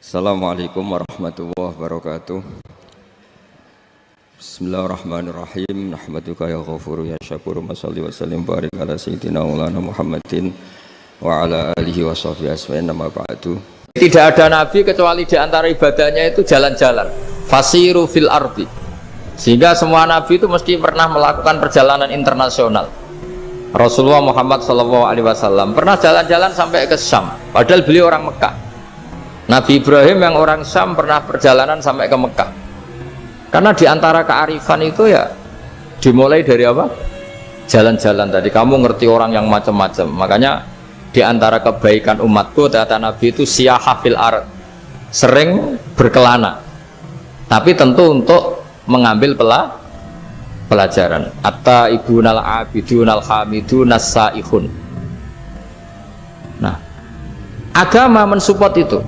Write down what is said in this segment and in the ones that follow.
Assalamualaikum warahmatullahi wabarakatuh. Bismillahirrahmanirrahim. Nahmaduka ya ghafuru ya syakuru. Mashalli wa sallim barik ala sayyidina maulana Muhammadin wa ala alihi wa sahbihi asma'in nama ba'du. Tidak ada nabi kecuali di antara ibadahnya itu jalan-jalan. Fasiru fil ardi. Sehingga semua nabi itu mesti pernah melakukan perjalanan internasional. Rasulullah Muhammad SAW pernah jalan-jalan sampai ke Syam, padahal beliau orang Mekah. Nabi Ibrahim yang orang Syam pernah perjalanan sampai ke Mekah. Karena di antara kearifan itu ya dimulai dari apa? Jalan-jalan tadi. Kamu ngerti orang yang macam-macam. Makanya di antara kebaikan umatku kata Nabi itu siyahah fil ard, sering berkelana. Tapi tentu untuk mengambil pelajaran. At-taibunal abidunal hamidunas saihun. Nah, agama mensupport itu.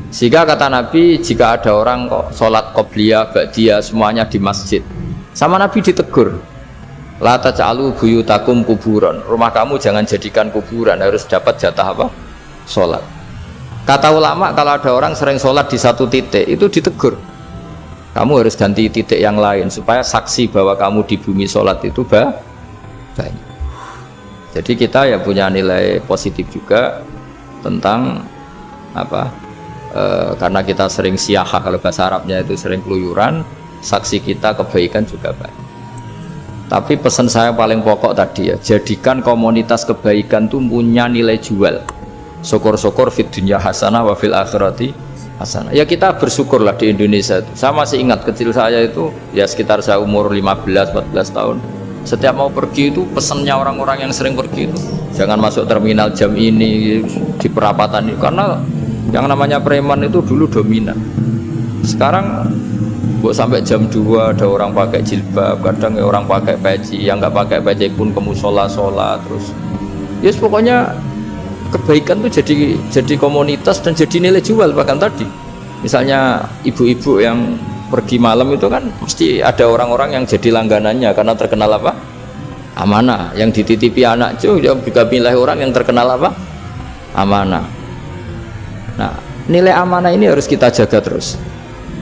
Sehingga kata Nabi, jika ada orang kok sholat qobliyah, ba'diyah semuanya di masjid, sama Nabi ditegur, la taj'alu buyutakum kuburan, rumah kamu jangan jadikan kuburan, harus dapat jatah apa? Sholat. Kata ulama, kalau ada orang sering sholat di satu titik, itu ditegur, kamu harus ganti titik yang lain supaya saksi bahwa kamu di bumi sholat itu banyak. Jadi kita ya punya nilai positif juga tentang apa? Karena kita sering siyahah, kalau bahasa Arabnya itu sering keluyuran, saksi kita kebaikan juga banyak. Tapi pesan saya paling pokok tadi ya, jadikan komunitas kebaikan itu punya nilai jual. Syukur-syukur fid dunya hasanah wa fil akhirati hasanah. Ya kita bersyukurlah di Indonesia itu. Saya masih ingat kecil saya itu ya sekitar saya umur 15-14 tahun. Setiap mau pergi itu pesannya orang-orang yang sering pergi itu, jangan masuk terminal jam ini di perapatan ini, karena yang namanya preman itu dulu dominan. Sekarang buat sampai jam 2 ada orang pakai jilbab, kadang orang pakai peci, yang nggak pakai peci pun ke musola sholat terus. Yes, pokoknya kebaikan itu jadi komunitas dan jadi nilai jual. Bahkan tadi misalnya ibu-ibu yang pergi malam itu kan mesti ada orang-orang yang jadi langganannya karena terkenal apa? Amanah. Yang dititipi anak juga milih orang yang terkenal apa? Amanah. Nah, nilai amanah ini harus kita jaga terus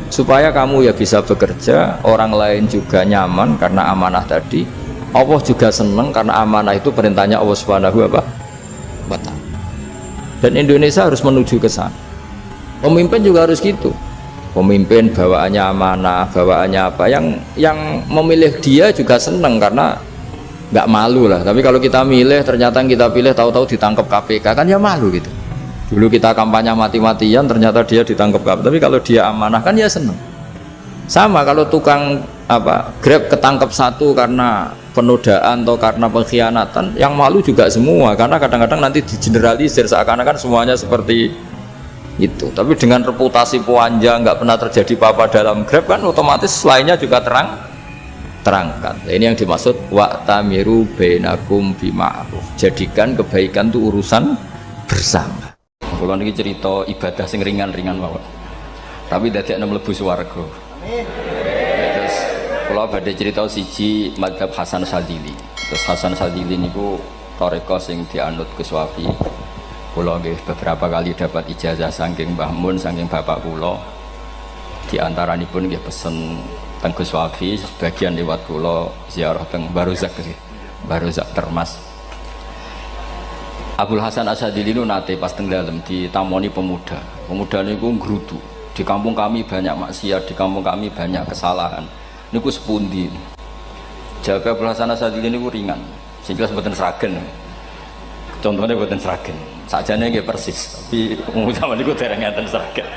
supaya kamu ya bisa bekerja, orang lain juga nyaman karena amanah tadi, Allah juga senang karena amanah itu perintahnya Allah Subhanahu wa ta'ala. Dan Indonesia harus menuju ke sana. Pemimpin juga harus gitu. Pemimpin bawaannya amanah, bawaannya apa, yang memilih dia juga senang karena nggak malu lah. Tapi kalau kita milih ternyata yang kita pilih tahu-tahu ditangkap KPK kan ya malu gitu. Dulu kita kampanye mati-matian ternyata dia ditangkap KPK, tapi kalau dia amanah kan ya senang. Sama kalau tukang Grab ketangkap satu karena penodaan atau karena pengkhianatan, yang malu juga semua karena kadang-kadang nanti digeneralisir seakan-akan semuanya seperti itu. Tapi dengan reputasi panjang nggak pernah terjadi apa-apa dalam Grab kan otomatis lainnya juga terangkat. Nah, ini yang dimaksud wa'tamiru bainakum bima'ruf. Jadikan kebaikan itu urusan bersama. Kalau ini cerita ibadah sing ringan-ringan mawon. Tapi dadekno mlebu swarga. Amin. Terus kalau badhe cerita siji madzhab Hasan Sadzili. Terus Hasan Sadzili niku thariqah sing dianut Gus Wafi. Kula nggih beberapa kali dapat ijazah saking Mbah Mun, saking bapak kula. Di antaranipun nggih pesen teng Gus Wafi, sebagian lewat kula ziarah teng Baruzak nggih. Baruzak Termas. Abdul Hasan Asyadzili itu nate pas tenggelam ditamoni pemuda. Pemuda niku ngrutu. Di kampung kami banyak maksiat, di kampung kami banyak kesalahan. Niku sepundi. Jawab Abdul Hasan Asyadzili niku ringan. Sehingga mboten sragen. Contohnya mboten sragen. Sakjane nggih persis, tapi umum niku dereng ngeten sragen.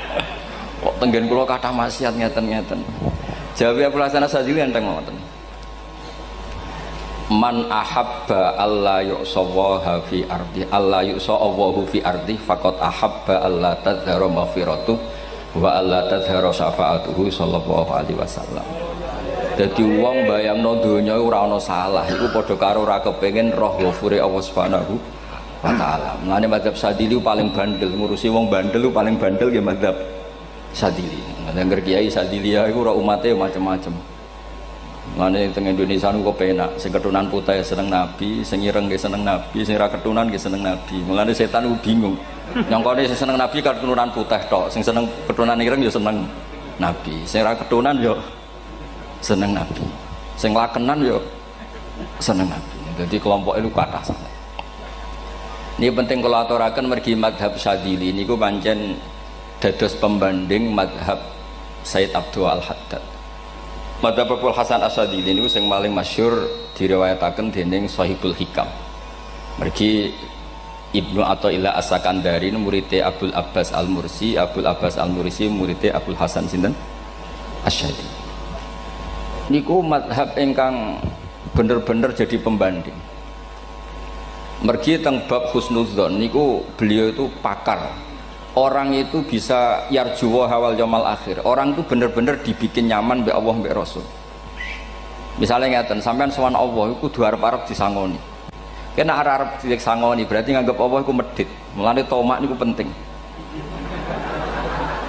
Kok tenggen kula kathah maksiat ngeten-ngeten. Jawab Abdul Hasan Asyadzili enteng ngoten. Man ahabba alla yu'sawaha fi ardi alla yu'sawahu fi ardi faqad ahabba alla tadhara maghfiratu wa alla tadhara syafaatuhu sallallahu alaihi wasallam. Dadi wong bayangno donya ora ana salah iku padha karo ora kepengin roh ghafure Allah Subhanahu wa taala. Mulane madzhab Sadzili paling bandel, ngurusi wong bandel paling bandel ya madzhab Sadzili. Nang kiai Sadzili iku ora umate macam-macam. Mane teng Indonesia niku penak, sing ketunan putih seneng Nabi, sing ireng nggih seneng Nabi, sing ra ketunan nggih seneng Nabi. Mulane setan ku bingung. Nyongkone sing seneng Nabi kan keturunan putih tok, sing seneng keturunan ireng ya seneng Nabi, sing ora keturunan ya seneng Nabi, sing lakenan ya seneng Nabi. Jadi kelompok itu kathah sangat. Ini penting kalau aturaken mergi madhab Syadzili niku pancen dados pembanding madhab Sayyid Abdul Al-Haddad. Madhab Abul Hasan As-Syadzili niku sing paling masyhur diriwayataken dening Shahibul Hikam. Mergi Ibnu Athaillah As-Sakandari muridé Abdul Abbas Al-Mursi, Abdul Abbas Al-Mursi muridé Abdul Hasan sinten Asy-Syadzili. Niku madhab ingkang bener-bener jadi pembanding. Mergi teng bab husnudzon niku beliau itu pakar. Orang itu bisa yarjuwa hawal yaumil akhir. Orang itu bener-bener dibikin nyaman mbek Allah mbek Rasul. Misalnya ngeten, sampean sowan Allah iku kudu arep-arep disangoni. Kena arep disangoni berarti nganggep Allah iku medhit. Mulane tomak niku penting.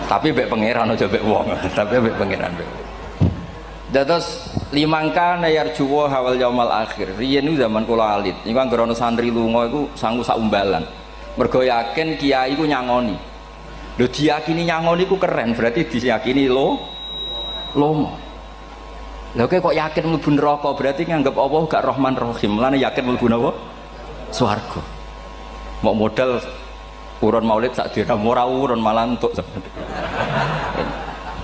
Tapi mbek pangeran aja mbek wong, tapi mbek pangeran mbek. Dados limangka yarjuwa hawal yaumil akhir. Riyen niku zaman kula alit. Niku anggere ana santri lunga iku sangu sak umbalan. Mergo yakin kiai iku nyangoni. Lho diyakini nyangoni ku keren, berarti diyakini lomo. Lha kok yakin mlebu neraka, berarti nganggep Allah gak Rahman Rahim. Lan yakin mlebu napa? Swarga. Mau modal urun maulid sak dirham ora urun malah entuk.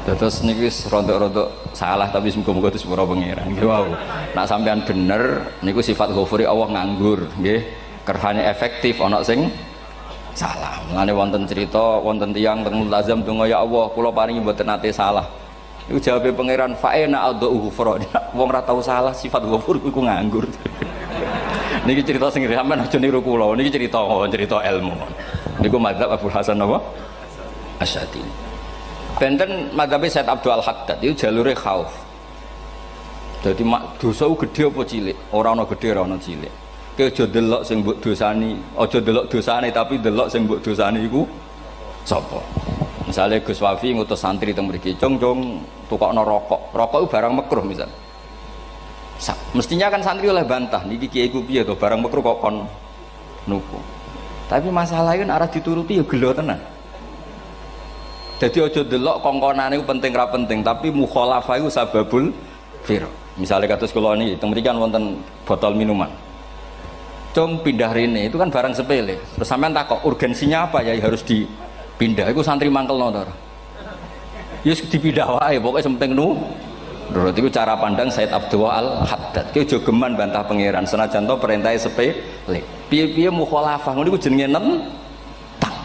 Terus niki rontok-rontok salah tapi muga-muga itu sepura pangeran. Nggih wau. Nak sampean bener niku sifat ghafuri Allah nganggur, nggih. Kerhane efektif ana sing salah. Mulane wonten cerita wonten tiyang teng multazam donga ya Allah kula paringi mboten nate salah. Iku jawabe pangeran fa'ena adhu ghufra. Wong ora tau salah sifat ghafur iku nganggur. Niki cerita sing sampean aja niru kula. Niki cerita ilmu. Niku mazhab Abdul Hasan apa? Asy-Syadzili. Benten mazhab Sayyid Abdul Al-Haddad itu jalure khauf. Dadi dosa gede apa cilik? Ora ana gede ora ana cilik. Kowe aja delok sing mbok dosani, aja delok dosane tapi delok sing mbok dosani iku sapa. Misalnya Gus Wafi ngutus santri teng mriki, "Cung, tukokno rokok." Rokok itu barang makruh misal. Mestinya kan santri oleh bantah, niki kiai ku piye to barang makruh kok kon nuku. Tapi masalahnya kan arah dituruti ya gelo tenan. Jadi aja delok kongkonane iku penting ra penting, tapi mukhalafah iku sababul fir. Misalnya kados kula niki teng mriki kan wonten botol minuman. Cung pindah rene itu kan barang sepele. Terus sampean takok urgensinya apa ya harus dipindah. Iku santri mangkelno to. Ya wis dipindah wae pokoke penting nurut. Iku cara pandang Sayyid Abdul Al-Haddad. Ki aja geman bantah pangeran senajan to perintahe sepele. Piye-piye mukhalafah ngono iku jenenge nentang.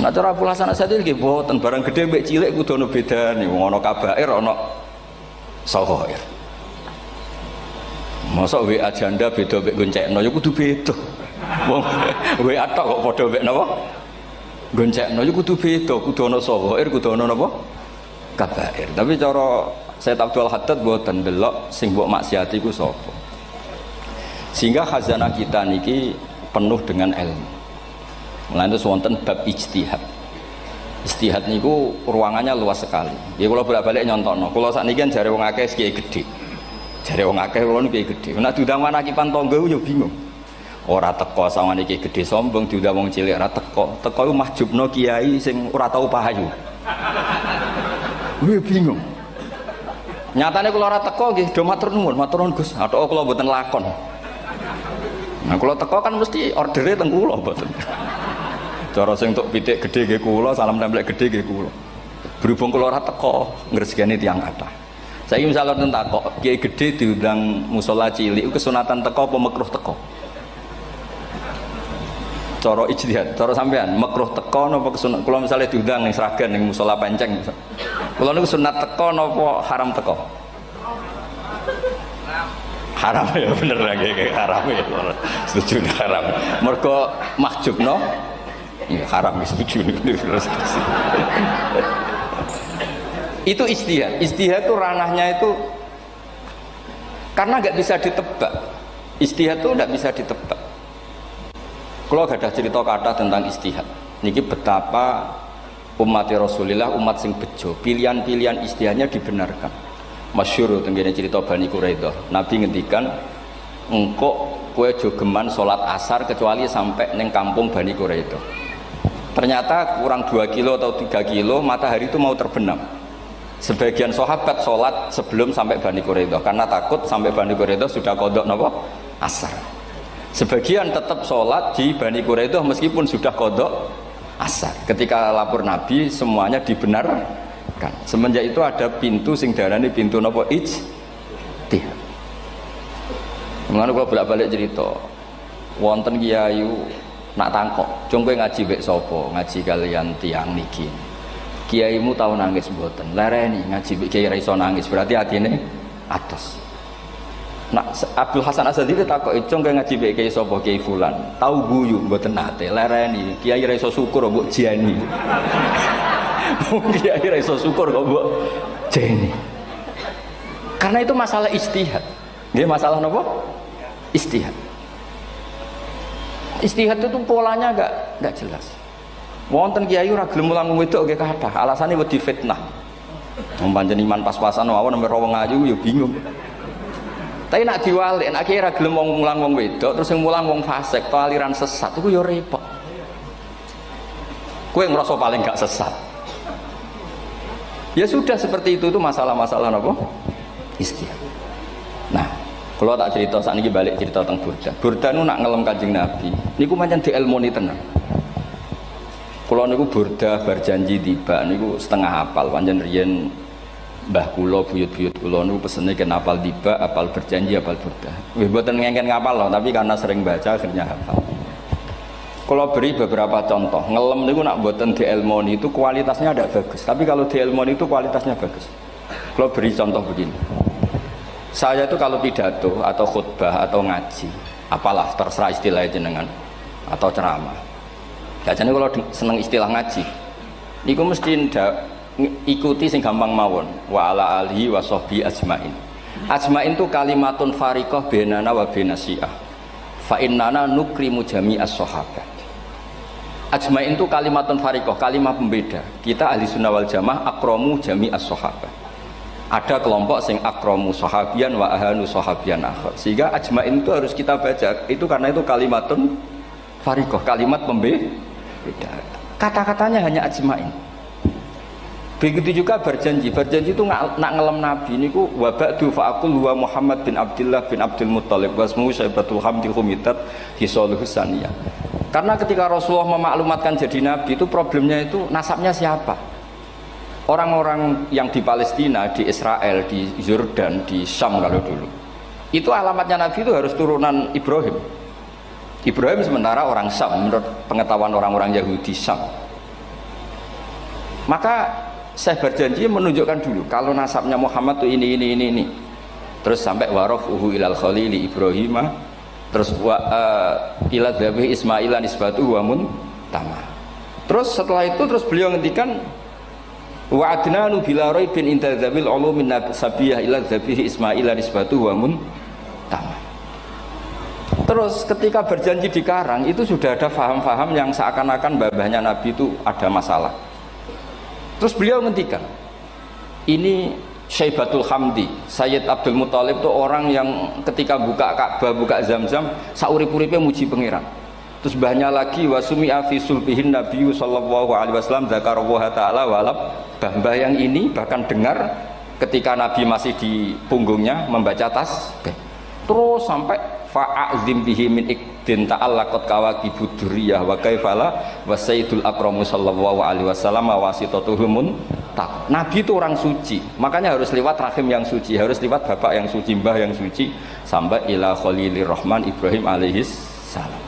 Nah cara Abul Hasan Asy-Syadzili nggih boten barang gedhe mbek cilik kudu ana bedane. Wong ana kabair ana saghair. Masa WA janda beda mek goncekno ya kudu beda. Wong WA tok kok padha mek napa? Goncekno ya kudu beda, kudu ana saghair, kudu ana napa? Kabair. Tapi cara Sayyid Abdul Haddad mboten delok sing mbok maksiati iku sapa. Sehingga khazanah kita niki penuh dengan ilmu. Mulane wonten bab ijtihad. Ijtihad niku ruangannya luas sekali. Ya kula bolak-balik nyontokno. Kula sakniki kan jare wong akeh kiai gedhe. Jare wong akeh kula niku kiai gedhe. Nek diundang anak-anak tangga yo bingung. Ora teko sawane kiai gedhe sombong diundang wong cilik ora teko. Teko iku mahjubno kiai sing ora tau pahayu. Kuwi bingung. Nyatane kula ora teko nggih do matur nuwun Gus. Atok kula mboten lakon. Nah kula teko kan mesti ordere teng kula mboten. Cara sing tok pitik gedhe nggih kula, salam templek gedhe nggih kula. Berhubung kula ora teko ngresgeni tiyang kathah. Saiki misal wonten takok, kiai gedhe diundang musala cilik kesunatan teko apa makruh teko? Cara ijtihad, cara sampean makruh teko napa kesunat? Kula misale diundang ning Sragen ning musala Penceng. Kula niku sunat teko napa haram teko? Haram ya bener lagi kayak haram ya. Setuju haram. Mergo mahjubno ya haram setuju. Itu ijtihad. Ijtihad itu ranahnya itu karena nggak bisa ditebak. Ijtihad itu nggak bisa ditebak. Kalau ada cerita kata tentang ijtihad, niki betapa umat Rasulullah umat sing bejo, pilihan-pilihan ijtihadnya dibenarkan. Masyhur tenggene cerita Bani Quraidah. Nabi ngendikan engkau kowe jogeman sholat asar kecuali sampai neng kampung Bani Quraidah. Ternyata kurang 2 kilo atau 3 kilo matahari itu mau terbenam. Sebagian sahabat sholat sebelum sampai Bani Quraidah karena takut sampai Bani Quraidah sudah kodok nopo asar. Sebagian tetap sholat di Bani Quraidah meskipun sudah kodok asar. Ketika lapor Nabi semuanya dibenarkan. Semenjak itu ada pintu sing darani pintu nopo ijtihad. Mengenai kalau bolak-balik cerita, wonten kiai nak tangkok, cung kowe ngaji mek sapa, ngaji kalian tiang niki. Kiaimu tahu nangis mboten, lereni ngaji mek kiai ra iso nangis, berarti atine atos. Nak Abdul Hasan Asy'ari takok, cung kowe ngaji mek kiai sapa, kiai fulan. Tahu guyu mboten nate, lereni kiai ra iso syukur mbok jani. Kiai ra iso syukur kok mbok jani. Karena itu masalah ijtihad. Nggih masalah napa? Ijtihad. Ijtihad itu polanya enggak jelas. Wonten kiai ora gelem mulang wedok nggih kathah, alasane wedi fitnah. Wong pancen iman pas-pasan mawon nembe wong ayu ya bingung. Tapi nak diwalik, nak kiai ora gelem mulang wong wedok, terus sing mulang wong fasik, to aliran sesat iku ya repot. Kowe ngerasa paling gak sesat. Ya sudah seperti itu masalah-masalah apa? Ijtihad. Nah, kalau tak cerita saat ini balik cerita tentang Burda. Burda nu nak ngelem Kanjeng Nabi. Niku pancen dielmoni tenan. Kalau niku Burda berjanji tiba niku setengah hafal. Pancen riyen mbah kula buyut-buyut kula niku pesene ken hafal tiba, hafal berjanji, hafal Burda. Wis mboten ngengken ngapal loh, tapi karena sering baca akhirnya hafal. Kalau beri beberapa contoh, ngelem niku nak mboten dielmoni itu kualitasnya ada bagus. Tapi kalau dielmoni itu kualitasnya bagus. Kalau beri contoh begini. Saya itu kalau pidato atau khutbah atau ngaji, apalah terserah istilah jenengan atau ceramah. Biasanya kalau seneng istilah ngaji, niku mesti ikuti sing gampang mawon. Wa ala alihi wa sahbi ajmain. Ajmain itu kalimatun fariqah bainana wa bainasyiah. Fa innana nukrimu jami'as sahabat. Ajmain itu kalimatun fariqah, kalimat pembeda. Kita ahli sunnah wal jamaah akramu jami'as sahabat. Ada kelompok sing akramu sahabian wa ahanu sahabian akhir. Sehingga ajmain itu harus kita baca. Itu karena itu kalimatun fariqah, kalimat pembeda. Kata-katanya hanya ajmain. Begitu juga berjanji. Berjanji itu nak ngelem Nabi niku wa ba'du fa'aqul wa Muhammad bin Abdullah bin Abdul Muttalib wasmu Syaibatul Hamdi Humitat Hisaluhus Saniyah. Karena ketika Rasulullah memaklumatkan jadi Nabi itu problemnya itu nasabnya siapa? Orang-orang yang di Palestina, di Israel, di Yordan, di Syam kalau dulu itu alamatnya Nabi itu harus turunan Ibrahim. Ibrahim sementara orang Syam menurut pengetahuan orang-orang Yahudi Syam. Maka saya berjanji menunjukkan dulu kalau nasabnya Muhammad itu ini. Terus sampai warafuhu ilal khalili Ibrahim, terus ila dzabih Ismailan nisbatuhu wa muntama. Terus setelah itu terus beliau ngendikan wa adnanu bila raibin inda dzabil ulumin sabiyah ila dzabih Ismailan nisbatuhu wa muntama. Terus ketika berjanji di Karang itu sudah ada faham-faham yang seakan-akan babahnya Nabi itu ada masalah. Terus beliau ngendikan, ini Syaibatul Hamdi, Sayyid Abdul Muttalib itu orang yang ketika buka Ka'bah, buka Zam-Zam, saurip-uripnya muji pangeran. Terus banyak lagi wasumi'a fi sulbihin Nabi sallallahu alaihi wasallam dzakarallaha ta'ala walab. Mbah yang ini bahkan dengar ketika Nabi masih di punggungnya membaca tasbih. Terus sampai fa'azim bihi min ikdin ta'allaqat kawakibud durriyah wa kaifala wa sayyidul akramu sallallahu alaihi wasallam wasitatuhumun tak. Nabi itu orang suci, makanya harus lewat rahim yang suci, harus lewat bapak yang suci, mbah yang suci, sampai ila khalilir rahman Ibrahim alaihis salam.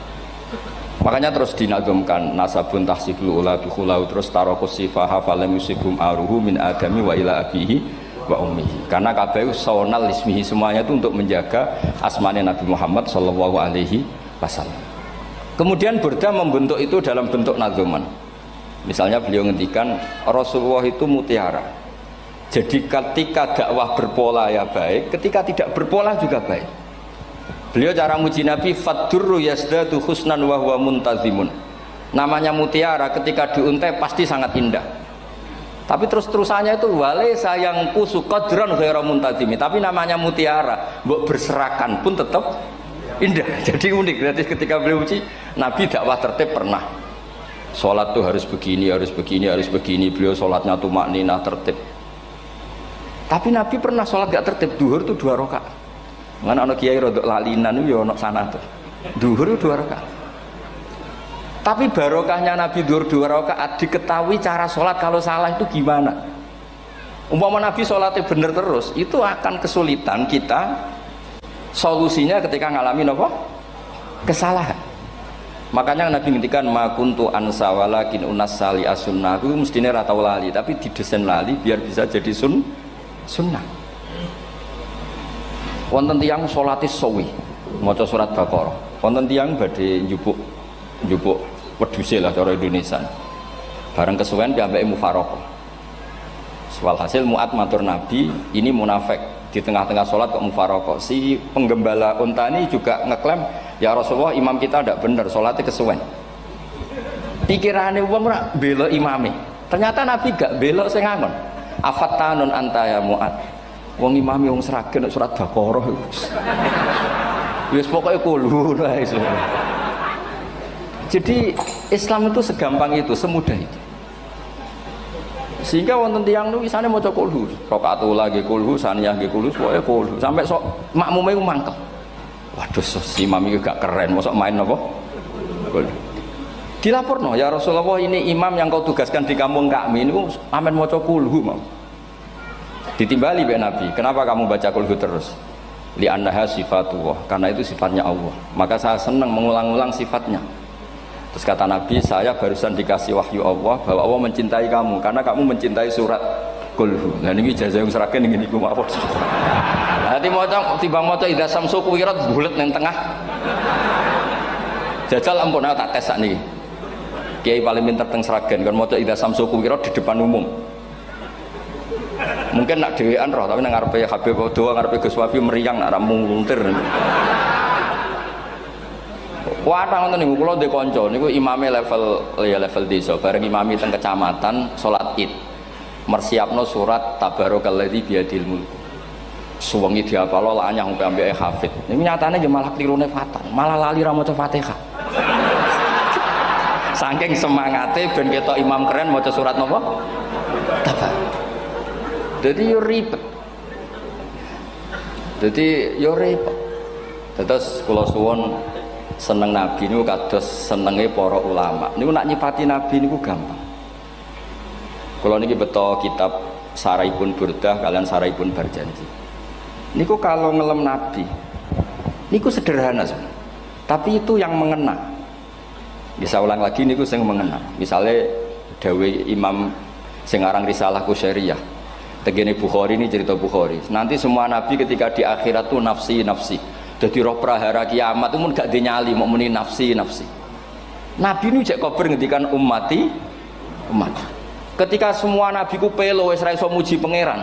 Makanya terus dinagumkan nasabun tahsibul ula bikhulau, terus tarokus sifaha falam yusibhum aruhu min adami wa ila abihi wa ummihi. Karena kabeh sawnal ismihi, semuanya itu untuk menjaga asmane Nabi Muhammad sallallahu alaihi wasallam. Kemudian Burda membentuk itu dalam bentuk nazuman. Misalnya beliau ngendikan Rasulullah itu mutiara. Jadi ketika dakwah berpola ya baik, ketika tidak berpola juga baik. Beliau cara muji Nabi faddurru yazdadu husnan wa huwa muntazimun. Namanya mutiara ketika diuntai pasti sangat indah. Tapi terus-terusannya itu wale sayang kusu qadran ghairu muntazimi. Tapi namanya mutiara, mbok berserakan pun tetap indah. Jadi unik. Berarti ketika beliau uji, Nabi dakwah tertib pernah. Sholat tuh harus begini, harus begini, harus begini. Beliau sholatnya tumakninah tertib. Tapi Nabi pernah sholat gak tertib. Duhur tuh 2 rakaat. Mana anak kiai rodok lalinan itu ya anak sana tuh. Duhur itu 2 rakaat. Tapi barokahnya Nabi duhur 2 rakaat diketahui cara sholat kalau salah itu gimana. Umpama Nabi sholatnya bener terus, itu akan kesulitan kita solusinya ketika ngalamin apa? Kesalahan. Makanya Nabi ngendikan ma kuntu ansa walakin unassali as-sunnah. Aku mestinya ra tau lali, tapi didesain lali biar bisa jadi sunnah. Wonten tiyang salate suwi maca surat Baqarah. Wonten tiyang badhe njupuk wedhuse lah cara Indonesia. Bareng kesuwen piyambake mufaraqah. Walhasil Mu'ad matur Nabi, ini munafik di tengah-tengah sholat kok mufaraqah. Si penggembala unta ini juga ngeklaim, ya Rasulullah imam kita tidak benar, sholatnya kesuwen. Pikirannya wong ora bela imame. Ternyata Nabi gak belok sing ngangon. Afattanun anta ya Mu'ad. Wong imame wong seragen surat Baqarah. Wis pokoke kulhu wae. Jadi Islam itu segampang itu, semudah itu. Sehingga wonten tiyang niku isane maca kulhu, rakaat ula nggih kulhu, saniyah nggih kulhu, pokoke kulhu. Sampai sok makmume ku mangkel. Waduh, si imam iki gak keren, mosok main apa? Kulhu. Dilaporno, ya Rasulullah ini imam yang kau tugaskan di kampung kami niku amen maca kulhu mau. Ditimbali be Nabi, kenapa kamu baca kulhu terus? Li annaha sifatullah, karena itu sifatnya Allah. Maka saya senang mengulang-ulang sifatnya. Terus kata Nabi, saya barusan dikasih wahyu Allah bahwa Allah mencintai kamu karena kamu mencintai surat kulhu. Nah ini ijazah yang seragen ini ku apa? Nanti maca timbang maca idza samsu kuwirat bulet nang tengah. Jajal ampun tak tes sakniki. Kiai paling pinter teng seragen kan maca idza samsu kuwirat di depan umum. Mungkin nak dhewean roh tapi nang ngarepe Habib doa ngarepe Gus Wafi meriang nak muntir. Wah, ngoten niku kula ndek kanca niku imame level desa, bareng imami teng kecamatan salat Id. Mersiapno surat Tabarakalladzi biyadil mulk. Suwengi diapalo lanyah sampai ambeke hafid. Niku nyatane nggih malah klirune fatal, malah lali ra maca Fatihah. Saking semangate ben ketok imam keren maca surat napa? Tabar. Dadi yo ribet. Terus kula suwun seneng Nabi niku kados senenge para ulama. Niku nak nyipati Nabi niku gampang. Kula niki beto kitab Saraipun Burdah kalian Saraipun Barjanji. Niku kalau ngelem Nabi niku sederhana sebenarnya. Tapi itu yang mengena. Bisa ulang lagi niku sing mengena. Misalnya dawe Imam sing aran Risalah Qusyariyah. Tegene Bukhari ini cerita Bukhari. Nanti semua Nabi ketika di akhirat tuh nafsi. Jadi roh prahara kiamat itu pun gak dinyali mau muni nafsi. Nabi ini jek kober ngendikan umat. Ketika semua nabi ku pelo wis ra iso muji pangeran.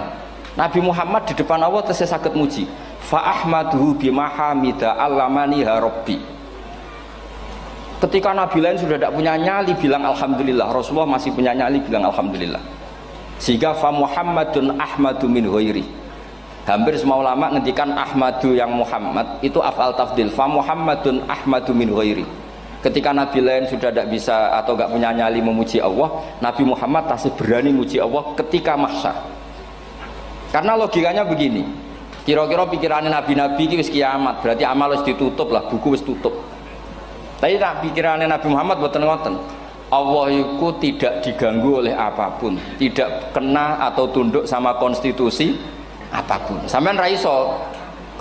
Nabi Muhammad di depan Allah tesih saged muji. Fa ahmaduhu bima hamida allamani rabbi. Ketika nabi lain sudah tidak punya nyali bilang alhamdulillah, Rasulullah masih punya nyali bilang alhamdulillah. Sehingga fa Muhammadun ahmadu min ghairi. Hampir semua ulama ngendikan Ahmadu yang Muhammad itu af'al tafdil. Fa Muhammadun ahmadu min ghairi. Ketika nabi lain sudah tidak bisa atau tidak punya nyali memuji Allah, Nabi Muhammad masih berani memuji Allah ketika mahsyar. Karena logikanya begini, kira-kira pikirannya nabi-nabi ini wis kiamat, berarti amal wis ditutup lah, buku wis tutup. Tapi pikirannya Nabi Muhammad boten ngoten. Allah itu tidak diganggu oleh apapun, tidak kena atau tunduk sama konstitusi apapun. Sampean ra iso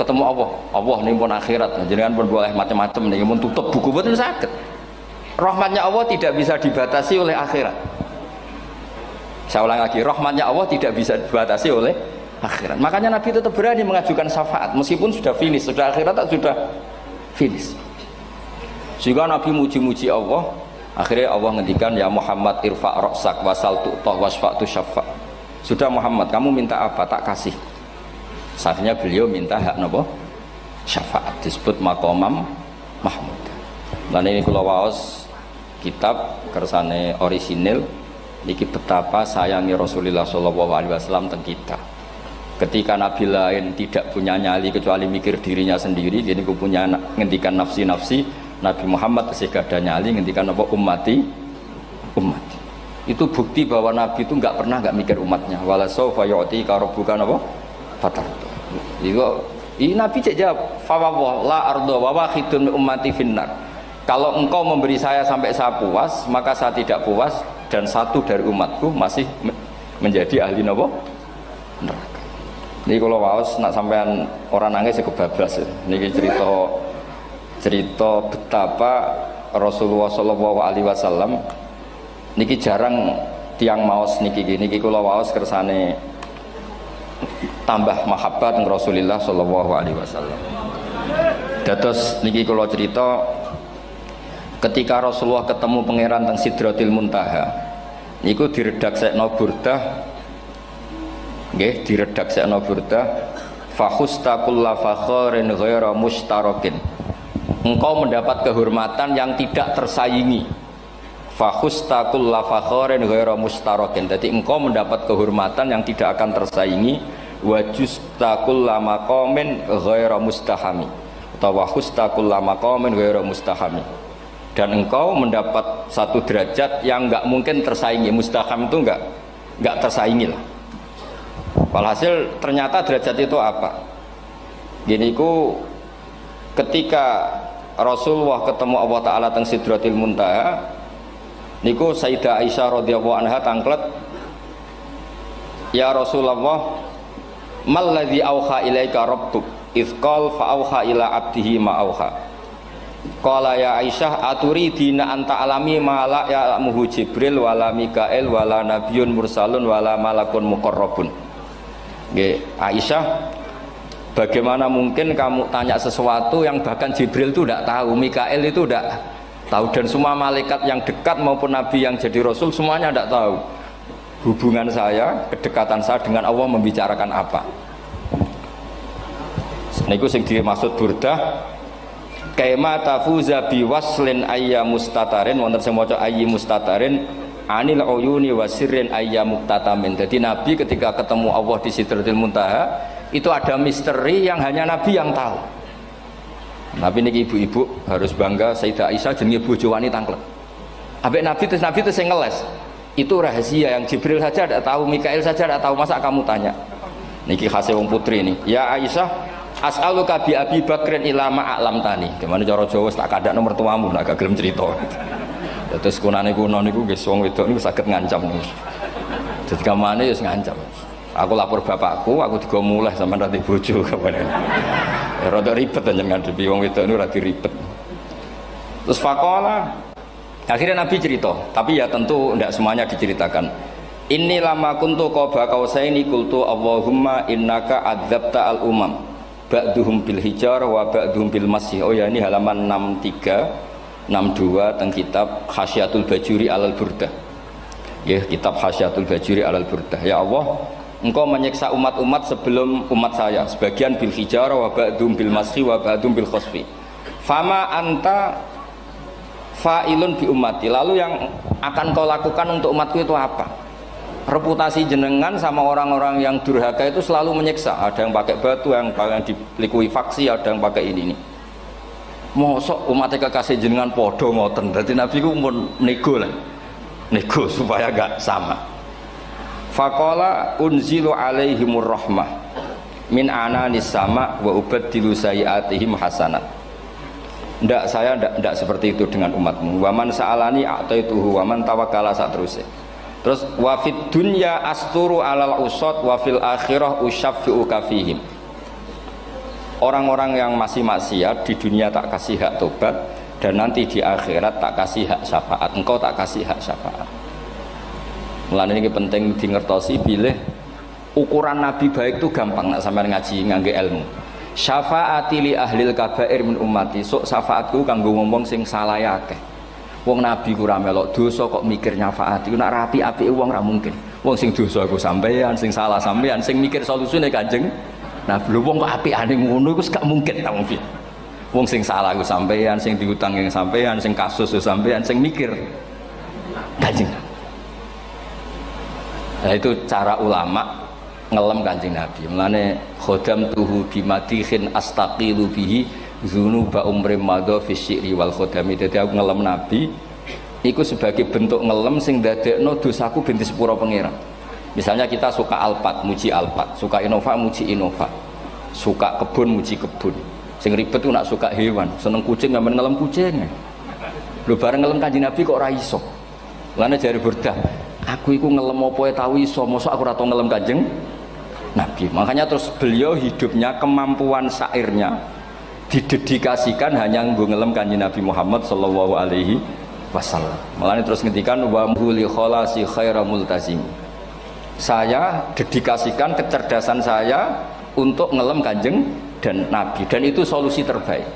ketemu Allah nih pun akhirat, jenengan pun boleh macam-macam nih, pun tutup buku betul sakit. Rahmatnya Allah tidak bisa dibatasi oleh akhirat. Saya ulang lagi, rahmatnya Allah tidak bisa dibatasi oleh akhirat. Makanya Nabi tetap berani mengajukan syafaat meskipun sudah finish, sudah akhirat sudah finish. Sehingga Nabi muji-muji Allah, akhirnya Allah ngendikan ya Muhammad irfa' ra'sak wasal tu'tah wasfa'tu syafa'. Sudah Muhammad, kamu minta apa tak kasih. Saatnya beliau minta hak napa? Syafaat, disebut maqamam Mahmud. Dan ini kula waos kitab kersane orisinil niki betapa sayangi Rasulullah sallallahu alaihi wasallam teng kita. Ketika nabi lain tidak punya nyali kecuali mikir dirinya sendiri, jadi aku punya ngendikan nafsi-nafsi, Nabi Muhammad tasih gada nyali ngendikan apa ummati. Itu bukti bahwa nabi itu nggak pernah nggak mikir umatnya. Wala sawfa yu'tika rabbuka apa? Fatardu. Ini nabi cek jawab, fa la ardo wa wahidun ummati finnar. Kalau engkau memberi saya sampai saya puas, maka saya tidak puas dan satu dari umatku masih menjadi ahli neraka. Ini kalau waos nak sampean orang nangis ya kebablas. Ini cerita betapa Rasulullah Shallallahu Alaihi Wasallam. Niki jarang tiang maos niki kalau waos kersane tambah mahabbat dengan Rasulullah Shallallahu Alaihi Wasallam. Dados niki kalau cerita ketika Rasulullah ketemu pangeran teng Sidratil Muntaha, niku diredaksekno burdah. Nggih, diredaksekno burdah fakhusta kulla fakharin ghaira mustarakin. Engkau mendapat kehormatan yang tidak tersaingi. Fakhusta kulla fakharin ghaira mustarakin. Jadi engkau mendapat kehormatan yang tidak akan tersaingi. Wa justa kulla maqamin ghaira mustahami. Atau wakhusta kulla maqamin ghaira mustahami. Dan engkau mendapat satu derajat yang enggak mungkin tersaingi. Mustaham itu enggak tersaingi lah. Walhasil ternyata derajat itu apa? Gini ku ketika Rasulullah ketemu Allah Ta'ala teng Sidratil Muntaha, niku Sayyidah Aisyah radhiyallahu anha tangklet, ya Rasulullah, mal ladzi auha ilaika rabbuk idz qala fa auha ila abdihi ma auha. Qala ya Aisyah aturidina anta alami ma la ya'lamuhu Jibril wala Mikail wala nabiyyun mursalun wala malakun muqarrabun. Nggih, Aisyah, bagaimana mungkin kamu tanya sesuatu yang bahkan Jibril itu tidak tahu, Mikail itu tidak tahu, dan semua malaikat yang dekat maupun nabi yang jadi rasul semuanya tidak tahu hubungan saya, kedekatan saya dengan Allah membicarakan apa. Niku sing dimaksud burdah kaima tafuza biwaslin ayya mustatarin, wonten sing maca ayyi mustatarin anil uyuni wa sirrin ayya muktatamin. Jadi nabi ketika ketemu Allah di Sidratil Muntaha itu ada misteri yang hanya nabi yang tahu. Nabi niki ibu-ibu harus bangga, Sayyidah Aisyah jenenge bojo wanita tangklet. Ambek nabi itu sing ngeles. Itu rahasia yang Jibril saja tidak tahu, Mikail saja tidak tahu, masa kamu tanya? Niki khase wong putri ini. Ya Aisyah, as'aluka bi Abi Bakrin ila ma a'lam tani. Gimana cara Jawa tak kada nomor tuamu nak gak gelem cerita. Terus kunane kuno niku nggih wong wedok niku saged ngancam niku. Dadi kamane ya ngancam. Aku lapor bapakku, aku digo mulih sampean ra bojo kabeh. Ya rada ribet jenengan ngadepi wong wedok niku ra ribet. Terus faqala akhirnya Nabi cerita, tapi ya tentu tidak semuanya diceritakan. Inni lama kuntu qaba qausaini qultu Allahumma innaka adzabta al umam ba'duhum bil hijar wa ba'duhum bil masih. Oh ya, ini halaman 63 62 teng kitab Hasyiatul Bajuri alal Burdah. Ya, kitab Hasyiatul Bajuri alal Burdah. Ya Allah, engkau menyiksa umat-umat sebelum umat saya, sebagian bil hijar wa ba'duhum bil masih wa ba'duhum bil khasfi. Fama anta fa'ilun bi ummati, lalu yang akan kau lakukan untuk umatku itu apa? Reputasi jenengan sama orang-orang yang durhaka itu selalu menyiksa. Ada yang pakai batu, yang dilikuifaksi, ada yang pakai ini. Mosok umatnya kekasih jenengan podo ngoten. Jadi Nabi ku pun nego lah, nego supaya gak sama. Faqala unzilu alaihimur rahmah min ananis sama wa ubaddilu sayiatihim hasanat. Ndak, saya ndak seperti itu dengan umatmu. Waman sa'alani a'taituhu waman tawakkala sak terusé. Terus wa fid dunya asturu alal usad wa fil akhirah usyaffi'u kafihim. Orang-orang yang masih maksiat di dunia tak kasih hak tobat, dan nanti di akhirat tak kasih hak syafaat. Engkau tak kasih hak syafaat. Mulane ini penting dingertosi, bilih ukuran nabi baik itu gampang nak sampean ngaji ngangge ilmu. Syafaati li ahlil kabair min ummati, sok syafaatku kanggo wong sing salah akeh. Wong nabi ku ra melok dosa kok mikir nyafaati, nak rapi-apike wong ra mungkin. Wong sing dosa iku sampean, sing salah sampean, sing mikir solusine Kanjeng. Nah, belum wong kok apikane ngono iku gak mungkin ta mungkin. Wong sing salah iku sampean, sing diutang yang sampean, sing kasus iku sampean, sing mikir Kanjeng. Nah, itu cara ulama ngelem Kanjeng Nabi. Mulane khodam tuhu bimatihin astaqilu bihi dzunuba umrim madha fi syi'ri wal khodami. Dadi aku ngelem Nabi iku sebagai bentuk ngelem sing dadekno dosaku ben disepuro pangeran. Misalnya kita suka Alphard, muji Alphard, suka Innova, muji Innova, suka kebun, muji kebun. Sing ribet ku nak suka hewan, seneng kucing ngamen ngelem kucing. Lho bareng ngelem Kanjeng Nabi kok ora iso. Lane jare Burdah, aku iku ngelem apa tau iso, mosok aku ora tau ngelem Kanjeng Nabi. Makanya terus beliau hidupnya, kemampuan syairnya didedikasikan hanya nggo ngelem Kanjeng Nabi Muhammad sallallahu alaihi wasallam. Makanya terus ngendikan wa huli kholasi khaira multazim. Saya dedikasikan kecerdasan saya untuk ngelem Kanjeng dan Nabi, dan itu solusi terbaik.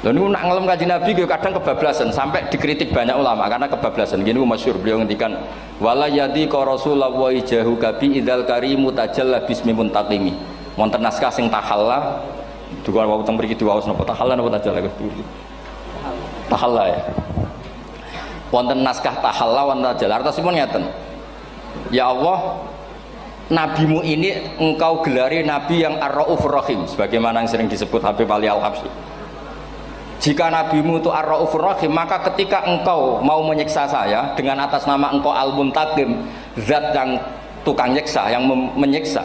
Lalu nak ngelem Kanjeng Nabi kadang kebablasan, sampai dikritik banyak ulama karena kebablasan. Gini masyhur beliau ngendikan wala yadi ka rasulullah jahu kabi idzal karimu tajalla bismi muntaqimi. Wonten naskah sing tahalla duka wau teng mriki diwaos napa tahalla napa tajalla tahalla ya. Wonten naskah tahalla wonten tajalla artosipun ngeten. Ya Allah, nabimu ini engkau gelari nabi yang ar-raufur rahim, sebagaimana yang sering disebut Habib Ali Al-Habsyi. Jika nabimu itu ar-raufur rahim, maka ketika engkau mau menyiksa saya dengan atas nama engkau al-muntaqim, zat yang tukang nyiksa, yang menyiksa,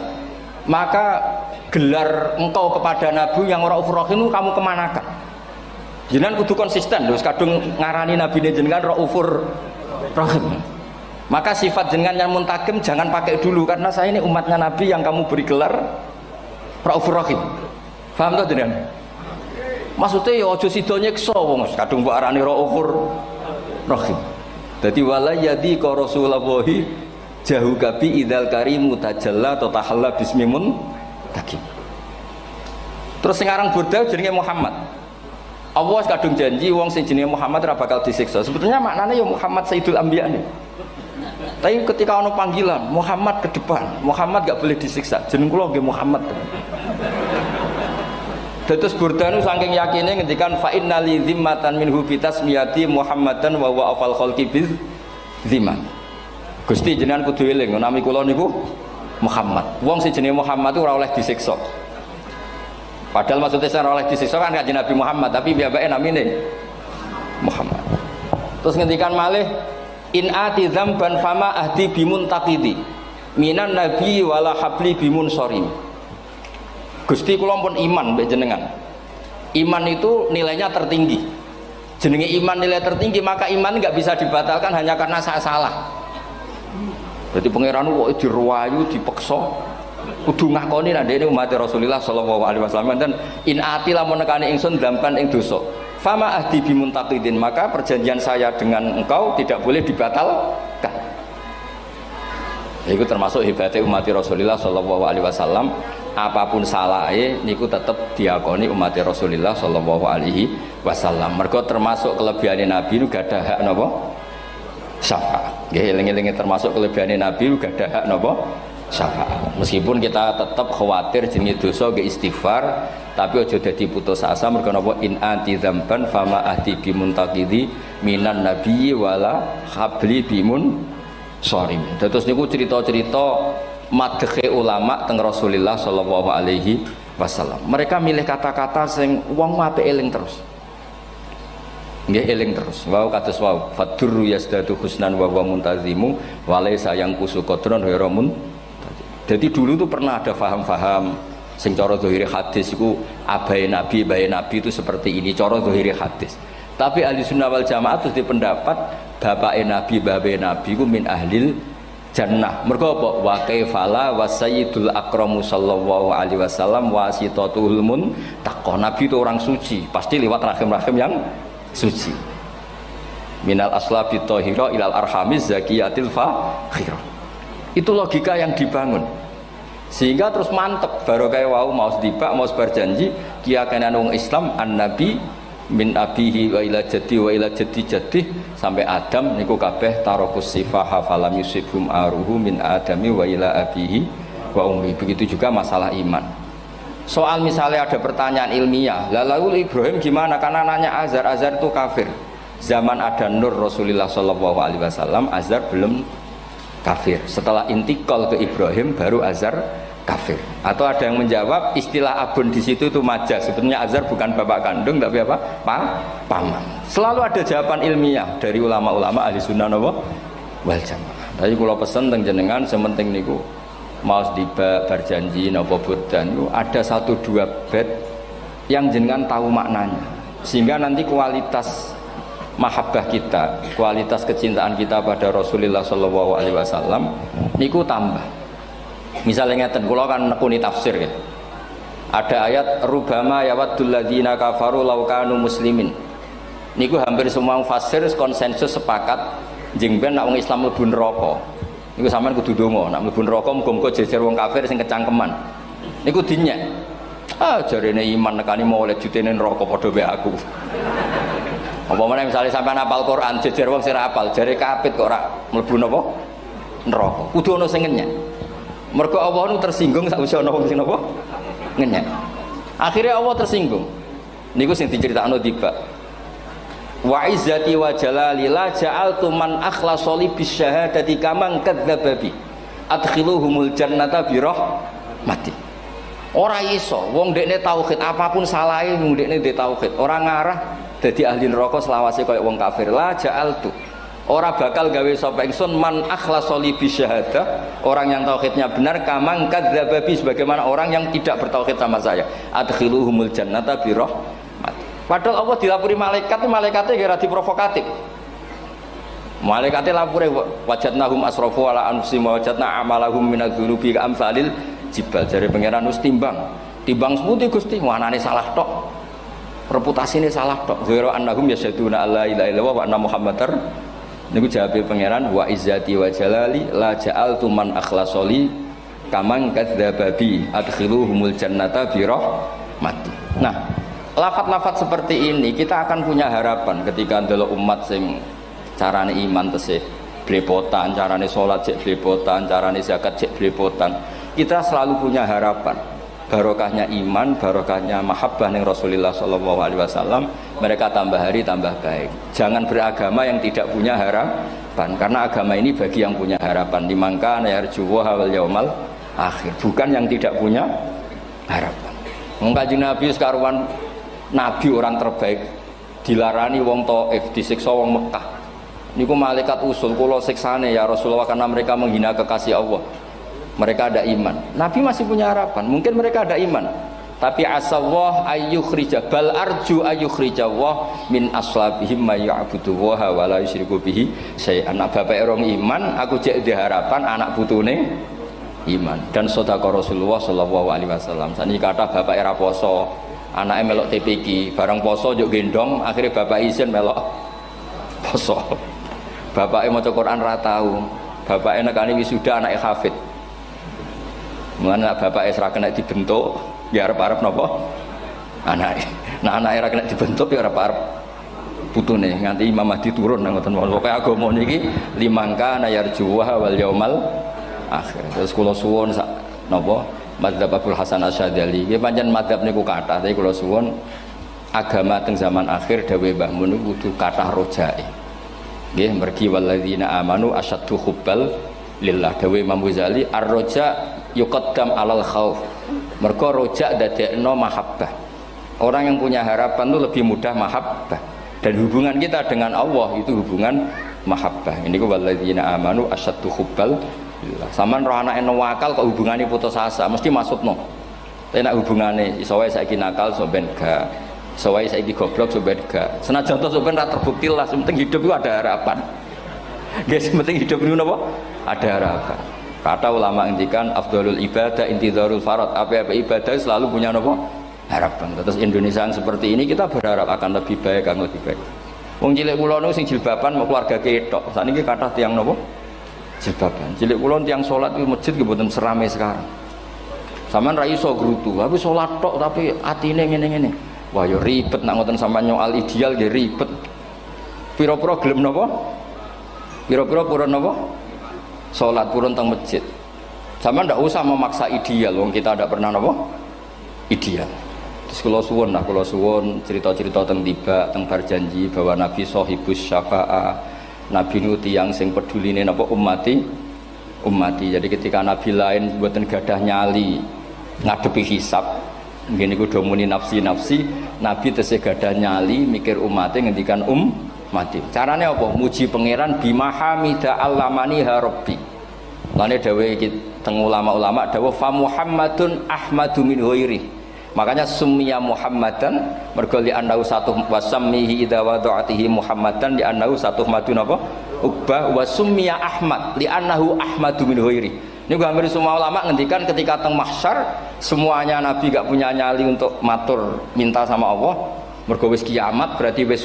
maka gelar engkau kepada nabi yang raufur rahim itu kamu kemanakan? Jenengan kudu konsisten, terus kadung ngarani nabi ini jenengan raufur rahim. Maka sifat jenengan yang muntaqim jangan pakai dulu, karena saya ini umatnya Nabi yang kamu beri gelar Raufur Rahim. Paham tuh jenengan? Maksudnya ya aja sida nyiksa wong kadung mbok arani Raufur Rahim. Dadi wala yadi ka rasulullahi jahu kabi idzal karimu tajalla ta tahalla bismimun takim. Terus sekarang Burda jenenge Muhammad. Allah kadung janji wong sing jenenge Muhammad ora bakal disiksa. Sebetulnya maknanya ya Muhammad Sayyidul Anbiya nih. Tapi ketika ono panggilan Muhammad ke depan, Muhammad gak boleh disiksa. Jeneng kula nggih Muhammad. Dados Burdanu saking yakine ngendikan fa inna li zimmatan minhu bi tasmiyati Muhammadan wa huwa afal khalqi biz zimman. Gusti jenengan kudu eling nami kula niku Muhammad. Wong sing jenenge Muhammad itu ora oleh disiksa. Padahal maksudnya saya ora oleh disiksa kan kanjeng Nabi Muhammad, tapi piyambake namine Muhammad. Terus ngendikan malih in ati dzamban fama ahdi bimuntaqidi minan nabi wala habli bimun sorim. Gusti kula pun iman mbek jenengan. Iman itu nilainya tertinggi. Jenenge iman nilai tertinggi, maka iman nggak bisa dibatalkan hanya karena saya salah. Jadi pangeran kok diruwayu dipeksa kudu ngakoni nek dene umat Rasulullah sallallahu alaihi wasallam dan in ati lamun nekani ingsun dzamban ing dosa. Fama ahdi bimuntaqidin, maka perjanjian saya dengan engkau tidak boleh dibatalkan. Itu termasuk hebatnya umat Rasulullah sallallahu alaihi wasallam, apapun salahnya niku tetap diakoni umat Rasulullah sallallahu alaihi wasallam. Mergo termasuk kelebihan Nabi itu gak ada hak napa? Syafaat. Nggih eling-elinge termasuk kelebihan Nabi itu gak ada hak napa? Syafaat. Meskipun kita tetap khawatir jenenge dosa ge istighfar, tapi aja dadi putus asa mergo napa in anti dzamban fama ahdi bimuntaqidi minan nabiyyi wala habli bimun sorim. Terus niku cerita-cerita madhe ulama teng Rasulullah sallallahu alaihi wasallam. Mereka milih kata-kata sing wong apik eling terus. Nggih eling terus. Wau kados wau fadurru yasdadu husnan wa huwa muntazimu wa laysa yang kusu qadron ghairu mun. Jadi dulu tuh pernah ada faham-faham sing cara zahiri hadis iku abai nabi itu seperti ini cara zahiri hadis. Tapi ahli sunnah wal jamaah terus dipendapat bapake nabi babe nabi iku min ahlil jannah. Mergo apa? Wa kaifala wa sayyidul akramu sallallahu alaihi wasallam wasitatul muntaqah. Nabi itu orang suci, pasti lewat rahim-rahim yang suci. Minal aslabi thahira ilal arhamiz zakiyatil fakhirah. Itu logika yang dibangun sehingga terus mantep baru kayak wau mau sedibak mau berjanji kiyakinan wong Islam an nabi min abihi wa ila jaddi sampai Adam niku kabeh tarokus sifaha falam yusibhum aruhu min adami wa ila abihi wa ummi. Begitu juga masalah iman. Soal misalnya ada pertanyaan ilmiah, lalu Ibrahim gimana karena nanya Azar itu kafir. Zaman ada Nur Rasulullah sallallahu alaihi wasallam Azar belum kafir. Setelah intikal ke Ibrahim baru Azar kafir. Atau ada yang menjawab istilah abun di situ itu majas. Sebetulnya Azar bukan bapak kandung tapi apa? Paman. Selalu ada jawaban ilmiah dari ulama-ulama ahli sunnah wal jamaah. Tapi kalau pesen teng jenengan sementing niku mau tiba berjanji napa bodan itu ada 1-2 bait yang jenengan tahu maknanya. Sehingga nanti kualitas mahabbah kita, kualitas kecintaan kita pada Rasulullah sallallahu alaihi wasallam niku tambah. Misalnya ngeten, kula kan nekuni tafsir ya. Ada ayat rubama yawaddul ladzina kafaru law kanu muslimin. Niku hampir semua mufassir konsensus sepakat jeng ben nek wong Islam mlebu neraka. Niku sampean kudu ndonga, nek mlebu neraka muga-muga jejer wong kafir sing kecangkeman. Niku dinyek. Jarene iman nekani mau oleh jutene neraka padha wae aku. Apa meneh misale sampean hafal Quran jejer wong sing hafal, jare kapit kok ora mlebu napa? Neraka. Kudu ana sing ngenyek. Mergo Allah nu tersinggung sak usia ana wong sing napa? Ngenyek. Akhirnya Allah tersinggung. Niku sing diceritakno tiba. Wa izzati wa jalali la ja'altu man akhlasa li bisyahadati kaman kadzdzaba bi. Adkhiluhumul jannata bi rahmati. Ora iso wong dekne tauhid apapun salahe wong dekne ndek tauhid, ora ngarah dadi ahli neraka selawase kaya wong kafir. La ja'altu. Ora bakal gawe sapa ingsun man akhlasa li bisyahadah, orang yang tauhidnya benar kamang kadzdzaba bi, sebagaimana orang yang tidak bertauhid sama saya. Adkhiluhumul jannata bi rahmati. Padahal Allah dilapuri malaikat, malaikatnya kira diprovokatif. Malaikatnya lapure wajadnahum asrafu ala anfusihim wa wajadna amalahum minadz-dzunubi ka'amsalil jibal. Jare pangeran wis timbang seputi Gusti, wanane salah tok. Reputasine salah tok. Ghairu annahum yasyaduna alla ilaha illallah wa anna muhammadar. Niku jawabe pangeran wa izzati wa jalali la ja'altu man akhlasoli kamang kadzdzaba bi adkhiluhumul jannata bi rahmati. Nah, lafat-lafat seperti ini kita akan punya harapan ketika ndelok umat sing carane iman tesih blepotan, carane salat cek blepotan, carane zakat cek blepotan. Kita selalu punya harapan barokahnya iman, barokahnya mahabbah ning Rasulullah sallallahu alaihi wasallam, mereka tambah hari tambah baik. Jangan beragama yang tidak punya harapan, karena agama ini bagi yang punya harapan. Dimangka yarjuwa wal yaumal akhir, bukan yang tidak punya harapan. Kanjeng Nabi sekaruan nabi orang terbaik dilarani wong Taif, disiksa wong Mekah. Niku malaikat usul kula siksane ya Rasulullah karena mereka menghina kekasih Allah. Mereka ada iman. Nabi masih punya harapan. Mungkin mereka ada iman. Tapi asallah ayyukhrija bal arju ayyukhrijawah min aslabihim may ya'budu wa la yusyriku bihi syai'an. Anak bapak orang iman, aku cek di harapan anak putune iman. Dan sedekah Rasulullah sallallahu alaihi wasallam. Saniki kata bapak era poso, anaknya melok TPQ, bareng poso juk gendong, akhirnya bapak izin melok poso. Bapaknya maca Quran ra tau. Bapaknya nekani wisuda anaknya hafid. Mulane bapaknya ora kena dibentuk, ya arep-arep napa? Anake. Nah anake ora kena dibentuk ya arep-arep putune nganti Imam Mahdi turun nang ngoten. Pokoke agama niki limangka nayarjuwa wal yaumal akhir. Terus kula suwun sak napa? Madzhab Abdul Hasan Asyadzali. Nggih pancen madzhab niku kathah, tapi kula suwun agama teng zaman akhir dawuh Mbah Mun kudu kathah rojae. Nggih mergi walladzina amanu asyaddu hubbal lillah. Dawuh Imam Ghazali ar-roja yuqaddam alal khauf. Mergo rojak dadekno mahabbah. Orang yang punya harapan itu lebih mudah mahabbah. Dan hubungan kita dengan Allah itu hubungan mahabbah. Ini ku walladzina amanu asyaddu hubbal lillah. Saman roh anake nawakal kok hubungane putus asa mesti maksudno. Tapi nek hubungane iso wae saiki nakal so ben gak. Iso wae saiki goblok so ben gak. Senajan to so ben ra terbukti lah, penting hidup itu ada harapan. Guys, penting hidup itu napa? Ada harapan. Kata ulama ngendikan afdhalul ibadah intidharul farad. Apa-apa ibadah selalu punya apa? Harapan. Terus Indonesia yang seperti ini kita berharap akan lebih baik, akan lebih baik. Wong cilik kula niku sing jilbaban mau keluarga ketok. Saniki kathah tiyang napa? Jilbaban. Cilik kula tiyang salat di masjid nggih mboten serame sekarang. Sampeyan ra iso grutu, tapi salat tok tapi atine ngene-ngene. Wah ya ribet nek ngoten sampeyan nyoal ideal nggih ribet. Pira-pira gelem napa? Pira-pira purun napa? Sholat purun teng masjid. Sama ndak usah memaksa ideal, wong kita ndak pernah napa? Ideal. Terus kula suwun cerita-cerita teng tiba, teng berjanji bahwa Nabi sahibus syafa'ah. Nabi nu tiyang sing peduline napa ummati ummati. Jadi ketika nabi lain mboten gadah nyali ngadepi hisab, ngene iku do muni nafsi, nabi tesih gadah nyali mikir umate ngendikan ummati. Carane apa? Muji pangeran bima hamida allamani ha rabbi. Lane dawuh iki teng ulama-ulama dawuh fa Muhammadun ahmadu min ghairi. Makanya summiya Muhammadan mergo li annahu satu wasammihi idza wada'atihi Muhammadan li annahu satu madun apa? Uqbah wa summiya Ahmad li annahu ahmadu min ghairi. Ini hampir semua ulama ngendikan ketika teng mahsyar semuanya nabi gak punya nyali untuk matur minta sama Allah. Mergo wis kiamat berarti wis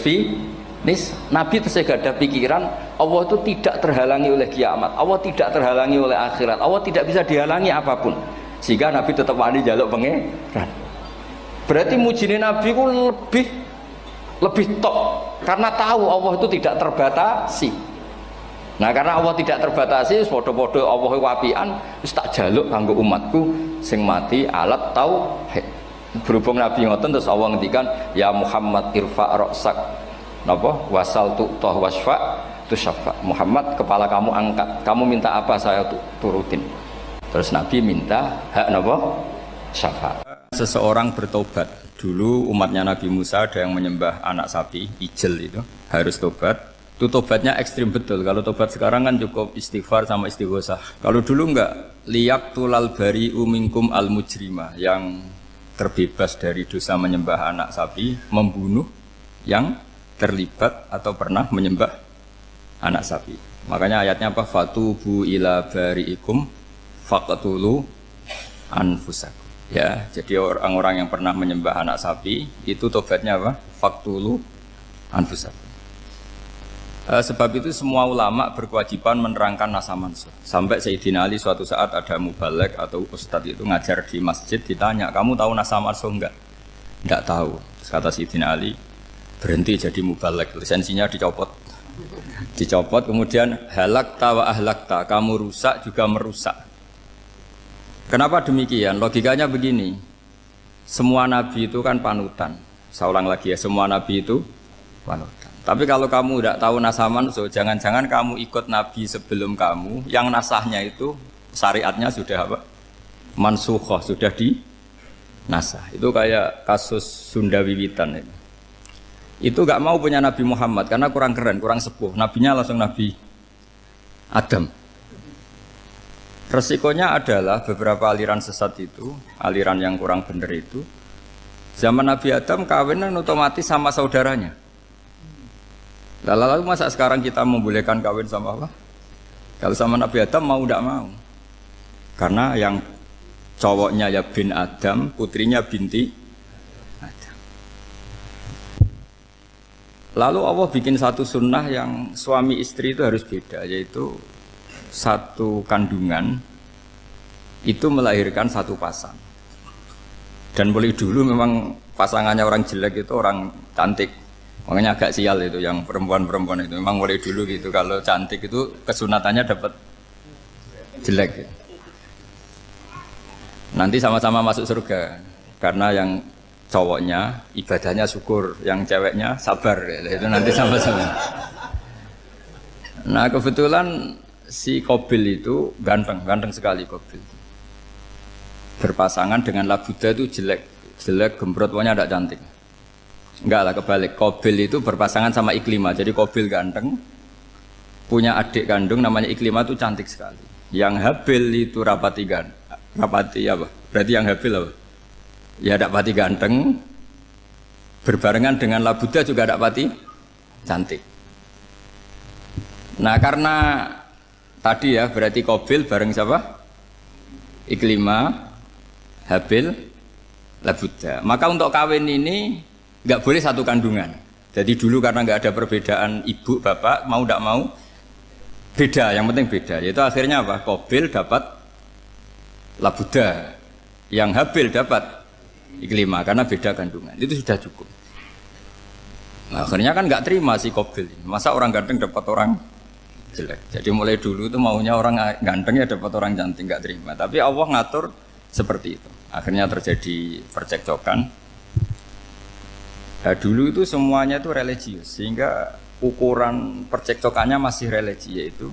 nis nabi tesih gak ada pikiran Allah itu tidak terhalangi oleh kiamat, Allah tidak terhalangi oleh akhirat, Allah tidak bisa dihalangi apapun, sehingga nabi tetap wani jaluk pangeran. Berarti mujine nabi ku lebih top karena tahu Allah itu tidak terbatasi. Nah karena Allah tidak terbatasi, podo-podo Allah wapian, wis tak jaluk kanggo umatku sing mati alat tauhid. Berhubung nabi ngoten terus Allah ngendikan ya Muhammad irfa ra'sak napa wasal tu'tah wasfa tusaffa. Muhammad kepala kamu angkat, kamu minta apa saya turutin. Terus nabi minta hak napa syafaat. Seseorang bertobat. Dulu umatnya Nabi Musa ada yang menyembah anak sapi, ijel itu, harus tobat. Itu tobatnya ekstrim betul. Kalau tobat sekarang kan cukup istighfar sama istighosah. Kalau dulu enggak, liyak tulal bari umingkum al mujrima, yang terbebas dari dosa menyembah anak sapi, membunuh yang terlibat atau pernah menyembah anak sapi. Makanya ayatnya apa? Fatubu ila bariikum faqtulu anfusakum. Ya, jadi orang-orang yang pernah menyembah anak sapi itu tobatnya apa? Faqtulu anfusakum. Sebab itu semua ulama berkewajiban menerangkan nasa mansuh. Sampai Sayyidina Ali suatu saat ada mubalek atau ustadz itu ngajar di masjid, ditanya, kamu tahu nasa mansuh enggak? Enggak tahu. Terus kata Sayyidina Ali, berhenti jadi mubalek, lisensinya dicopot. Dicopot, kemudian halakta wa ahlakta, kamu rusak juga merusak. Kenapa demikian? Logikanya begini, semua nabi itu kan panutan. Saya ulang lagi ya, semua nabi itu panutan. Tapi kalau kamu tidak tahu nasaman, so jangan-jangan kamu ikut nabi sebelum kamu, yang nasahnya itu syariatnya sudah apa? Mansukhoh, sudah di nasah. Itu kayak kasus Sunda Wiwitan itu. Itu gak mau punya Nabi Muhammad karena kurang keren, kurang sepuh. Nabinya langsung Nabi Adam. Resikonya adalah beberapa aliran sesat itu, aliran yang kurang benar itu, zaman Nabi Adam kawinan otomatis sama saudaranya. Lalu masa sekarang kita membolehkan kawin sama apa? Kalau sama Nabi Adam mau tidak mau. Karena yang cowoknya ya bin Adam, putrinya binti Adam. Lalu Allah bikin satu sunnah yang suami istri itu harus beda, yaitu satu kandungan itu melahirkan satu pasang. Dan boleh dulu memang pasangannya orang jelek itu orang cantik. Makanya agak sial itu yang perempuan-perempuan itu. Memang boleh dulu gitu. Kalau cantik itu kesunatannya dapat jelek. Nanti sama-sama masuk surga. Karena yang cowoknya ibadahnya syukur, yang ceweknya sabar. Itu nanti sama-sama. Nah kebetulan si Qabil itu ganteng sekali Qabil. Berpasangan dengan Labuda itu jelek gembrot, pokoknya tidak cantik. Enggak lah, kebalik. Qabil itu berpasangan sama Iklimah. Jadi Qabil ganteng, punya adik kandung namanya Iklimah itu cantik sekali. Yang Habil itu rapati apa? Berarti yang Habil apa? Ya rapati ganteng, berbarengan dengan Labuda juga rapati cantik. Nah karena tadi ya berarti Qabil bareng siapa? Iklimah, Habil, Labuda. Maka untuk kawin ini nggak boleh satu kandungan. Jadi dulu karena nggak ada perbedaan ibu bapak, mau tidak mau beda. Yang penting beda. Yaitu akhirnya apa? Qabil dapat Labuda, yang Habil dapat Iklimah karena beda kandungan. Itu sudah cukup. Nah, akhirnya kan nggak terima si Qabil. Masa orang ganteng dapat orang jelek. Jadi mulai dulu itu maunya orang ganteng ya dapat orang cantik, nggak terima. Tapi Allah ngatur seperti itu. Akhirnya terjadi percekcokan. Nah, dulu itu semuanya itu religius, sehingga ukuran percekcokannya masih religi, yaitu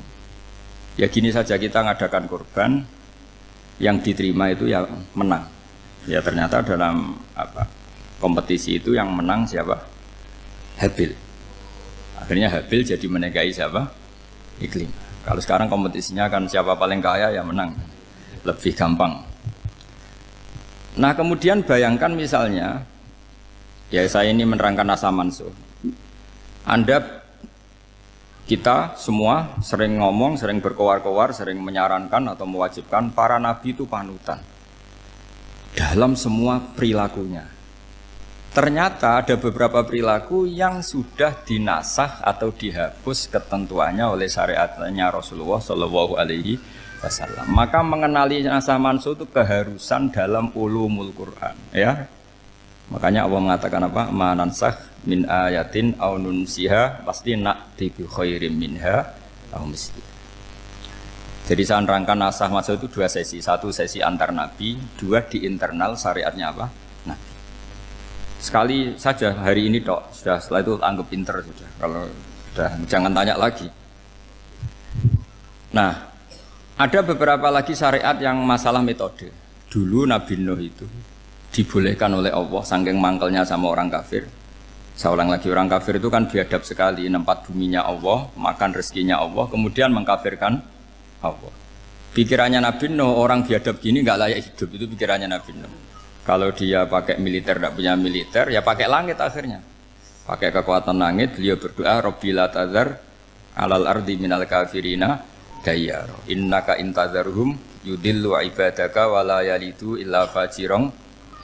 Ya gini saja, kita ngadakan kurban, yang diterima itu ya menang. Ya ternyata dalam kompetisi itu yang menang siapa? Habil. Akhirnya Habil jadi menikahi siapa? Iklim. Kalau sekarang kompetisinya kan siapa paling kaya ya menang. Lebih gampang. Nah kemudian bayangkan misalnya, ya saya ini menerangkan asa mansuh. Kita semua sering ngomong, sering berkoar-koar, sering menyarankan atau mewajibkan para nabi itu panutan dalam semua perilakunya. Ternyata ada beberapa perilaku yang sudah dinasakh atau dihapus ketentuannya oleh syariatnya Rasulullah Shallallahu Alaihi Wasallam. Maka mengenali nasa mansuh itu keharusan dalam ulumul Quran, ya. Makanya Allah mengatakan apa? Manansakh min ayatin aw nunsiha pasti na'ti bi khairim minha aw misli. Jadi saya nerangkan nasakh mansuh itu dua sesi. Satu sesi antar nabi, dua di internal syariatnya apa? Nabi. Sekali saja hari ini tok, sudah setelah itu anggap pinter sudah. Kalau sudah jangan tanya lagi. Nah, ada beberapa lagi syariat yang masalah metode. Dulu Nabi Nuh itu dibolehkan oleh Allah saking mangkelnya sama orang kafir. Saya ulang lagi, orang kafir itu kan biadab sekali, nempat buminya Allah, makan rezekinya Allah, kemudian mengkafirkan Allah. Pikirannya Nabi Nuh, orang biadab gini nggak layak hidup, itu pikirannya Nabi Nuh. Kalau dia pakai militer, tidak punya militer, ya pakai langit akhirnya. Pakai kekuatan langit, beliau berdoa, Rabbi la tazar alal ardi minal kafirina dayyar. Innaka intazarhum yudillu ibadaka wala yalidu illa fajirong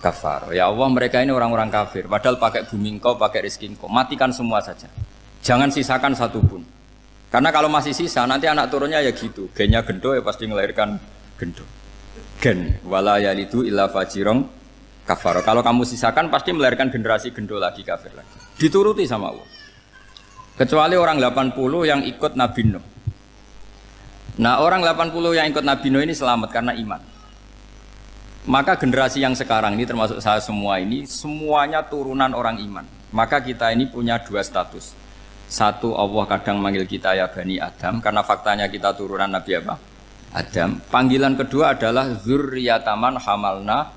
kafar. Ya Allah, mereka ini orang-orang kafir. Padahal pakai bumi engkau, pakai rezeki engkau. Matikan semua saja. Jangan sisakan satu pun. Karena kalau masih sisa, nanti anak turunnya ya gitu. Gennya gendo ya pasti melahirkan gendo. Gen. Wala yalidu illa fajirong kafar. Kalau kamu sisakan pasti melahirkan generasi gendo lagi, kafir lagi. Dituruti sama Allah. Kecuali orang 80 yang ikut Nabi Nuh. Nah orang 80 yang ikut Nabi Nuh ini selamat karena iman. Maka generasi yang sekarang ini termasuk saya semua ini semuanya turunan orang iman. Maka kita ini punya dua status. Satu, Allah kadang manggil kita ya Bani Adam karena faktanya kita turunan Nabi apa? Adam. Panggilan kedua adalah zurriyataman hamalna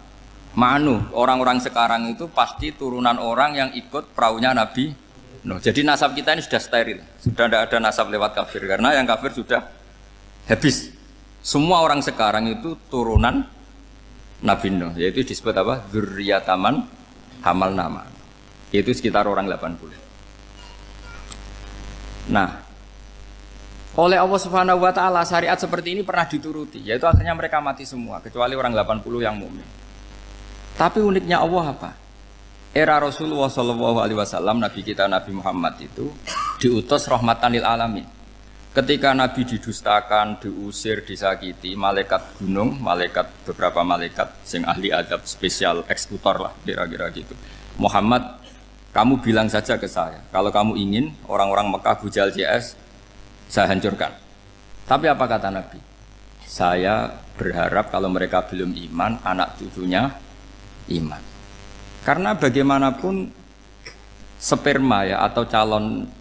ma'nu. Orang-orang sekarang itu pasti turunan orang yang ikut perahunya Nabi Nuh. Jadi nasab kita ini sudah steril. Sudah tidak ada nasab lewat kafir karena yang kafir sudah habis. Semua orang sekarang itu turunan Nabi Nuh, yaitu disebut apa? Dzurriyyataman hamal nama. Itu sekitar orang 80. Nah, oleh Allah Subhanahu wa taala syariat seperti ini pernah dituruti, yaitu akhirnya mereka mati semua kecuali orang 80 yang mukmin. Tapi uniknya Allah apa? Era Rasulullah Shallallahu Alaihi Wasallam, Nabi kita Nabi Muhammad itu diutus rahmatan lil alamin. Ketika Nabi didustakan, diusir, disakiti, malaikat gunung, beberapa malaikat sing ahli adab spesial eksekutor lah kira-kira gitu. Muhammad, kamu bilang saja ke saya, kalau kamu ingin orang-orang Mekah bujal CS, saya hancurkan. Tapi apa kata Nabi? Saya berharap kalau mereka belum iman, anak cucunya iman. Karena bagaimanapun sperma ya atau calon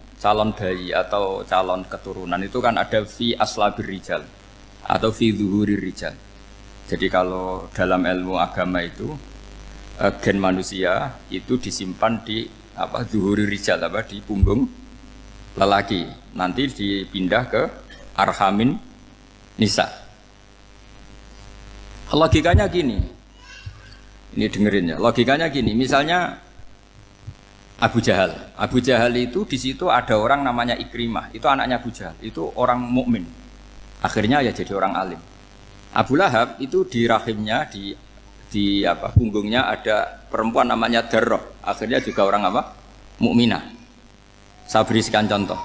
bayi atau calon keturunan itu kan ada fi aslabir rijal atau fi zuhurir rijal. Jadi kalau dalam ilmu agama itu gen manusia itu disimpan di zuhurir rijal di punggung lelaki. Nanti dipindah ke arhamin nisa. Logikanya gini. Ini dengerin ya. Logikanya gini, misalnya Abu Jahal itu di situ ada orang namanya Ikrimah, itu anaknya Abu Jahal, itu orang mukmin. Akhirnya ya jadi orang alim. Abu Lahab itu di rahimnya di punggungnya ada perempuan namanya Darroh, akhirnya juga orang mukminah. Saya berikan contoh.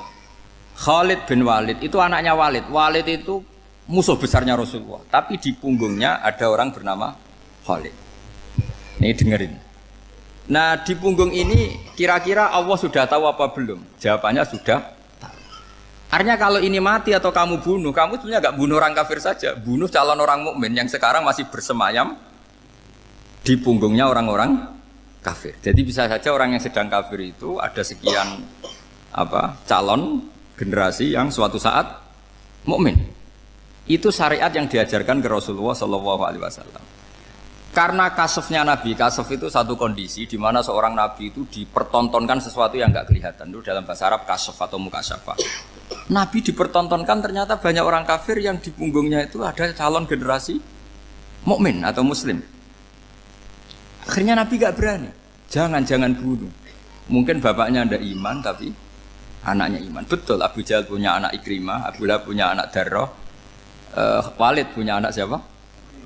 Khalid bin Walid itu anaknya Walid. Walid itu musuh besarnya Rasulullah, tapi di punggungnya ada orang bernama Khalid. Ini dengerin. Nah di punggung ini kira-kira Allah sudah tahu apa belum? Jawabannya sudah tahu. Artinya kalau ini mati atau kamu bunuh, kamu sebenarnya nggak bunuh orang kafir saja, bunuh calon orang mukmin yang sekarang masih bersemayam di punggungnya orang-orang kafir. Jadi bisa saja orang yang sedang kafir itu ada sekian calon generasi yang suatu saat mukmin. Itu syariat yang diajarkan ke Rasulullah Shallallahu Alaihi Wasallam. Karena kasofnya Nabi, kasof itu satu kondisi di mana seorang Nabi itu dipertontonkan sesuatu yang nggak kelihatan. Itu dalam bahasa Arab kasof atau mukasyafah. Nabi dipertontonkan ternyata banyak orang kafir yang di punggungnya itu ada calon generasi mukmin atau muslim. Akhirnya Nabi gak berani. Jangan bunuh. Mungkin bapaknya ada iman tapi anaknya iman. Betul, Abu Jahal punya anak Ikrimah, Abu Lahab punya anak Darrah, Walid punya anak siapa?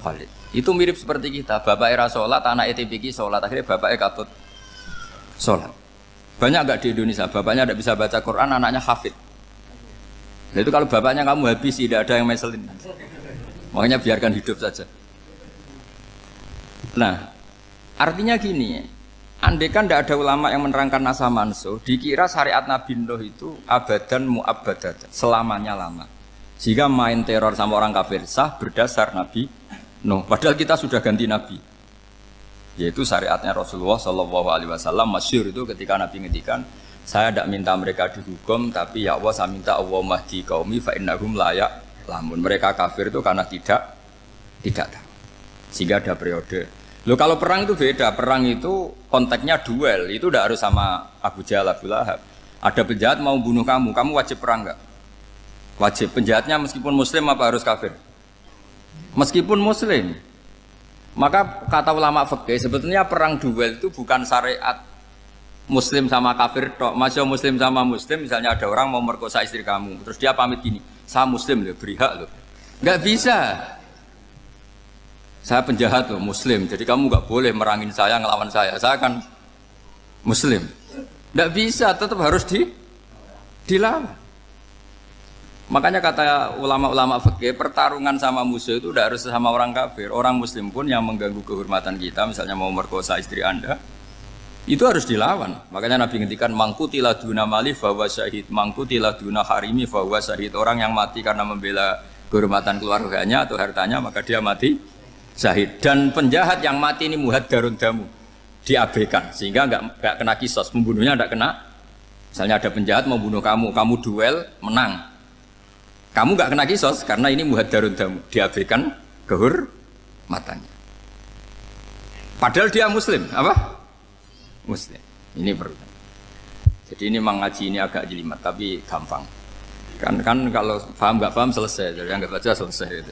Walid. Itu mirip seperti kita. Bapak era sholat, anak ETPK sholat. Akhirnya bapaknya katut sholat. Banyak gak di Indonesia? Bapaknya tidak bisa baca Quran, anaknya hafid. Nah, itu kalau bapaknya kamu habis, tidak ada yang meselin. Makanya biarkan hidup saja. Nah, artinya gini, andai kan tidak ada ulama yang menerangkan nasa mansuh, dikira syariat Nabi Nuh itu abadan mu'abbadatan, selamanya lama. Jika main teror sama orang kafir sah berdasar Nabi Nuh. Padahal kita sudah ganti Nabi. Yaitu syariatnya Rasulullah Shallallahu Alaihi Wasallam masyhur itu ketika Nabi ngendikan, saya tidak minta mereka dihukum, tapi ya Allah saya minta Allah mahdi qaumi fa innahum layak lamun. Mereka kafir itu karena tidak tahu. Sehingga ada periode. Loh kalau perang itu beda, perang itu konteksnya duel, itu tidak harus sama Abu Jahal, Abu Lahab. Ada penjahat mau bunuh kamu wajib perang enggak? Wajib. Penjahatnya meskipun muslim apa harus kafir? Meskipun muslim. Maka kata ulama fikih sebetulnya perang duel itu bukan syariat muslim sama kafir tok. Masih muslim sama muslim, misalnya ada orang mau merkosa istri kamu, terus dia pamit gini, saya muslim loh, beri hak loh. Enggak bisa. Saya penjahat loh, muslim, jadi kamu nggak boleh merangin saya, ngelawan saya kan muslim. Nggak bisa, tetap harus dilawan. Makanya kata ulama-ulama fikih, pertarungan sama musuh itu udah harus sama orang kafir. Orang muslim pun yang mengganggu kehormatan kita, misalnya mau merkosa istri Anda, itu harus dilawan. Makanya Nabi ngendikan mangkutila duna mali fahuwa syahid, mangkutila duna harimi fahuwa syahid. Orang yang mati karena membela kehormatan keluarganya atau hartanya, maka dia mati syahid. Dan penjahat yang mati ini muhaddarun damu, diabaikan sehingga enggak kena kisos, pembunuhnya enggak kena. Misalnya ada penjahat mau bunuh kamu duel menang, kamu enggak kena kisos karena ini muhaddarun damu, diabaikan kehormatannya. Padahal dia muslim, apa? Muslim. Ini perlu. Jadi ini mengaji ini agak jelimet tapi gampang. Kan kalau paham enggak paham selesai, jadi anggap aja selesai gitu.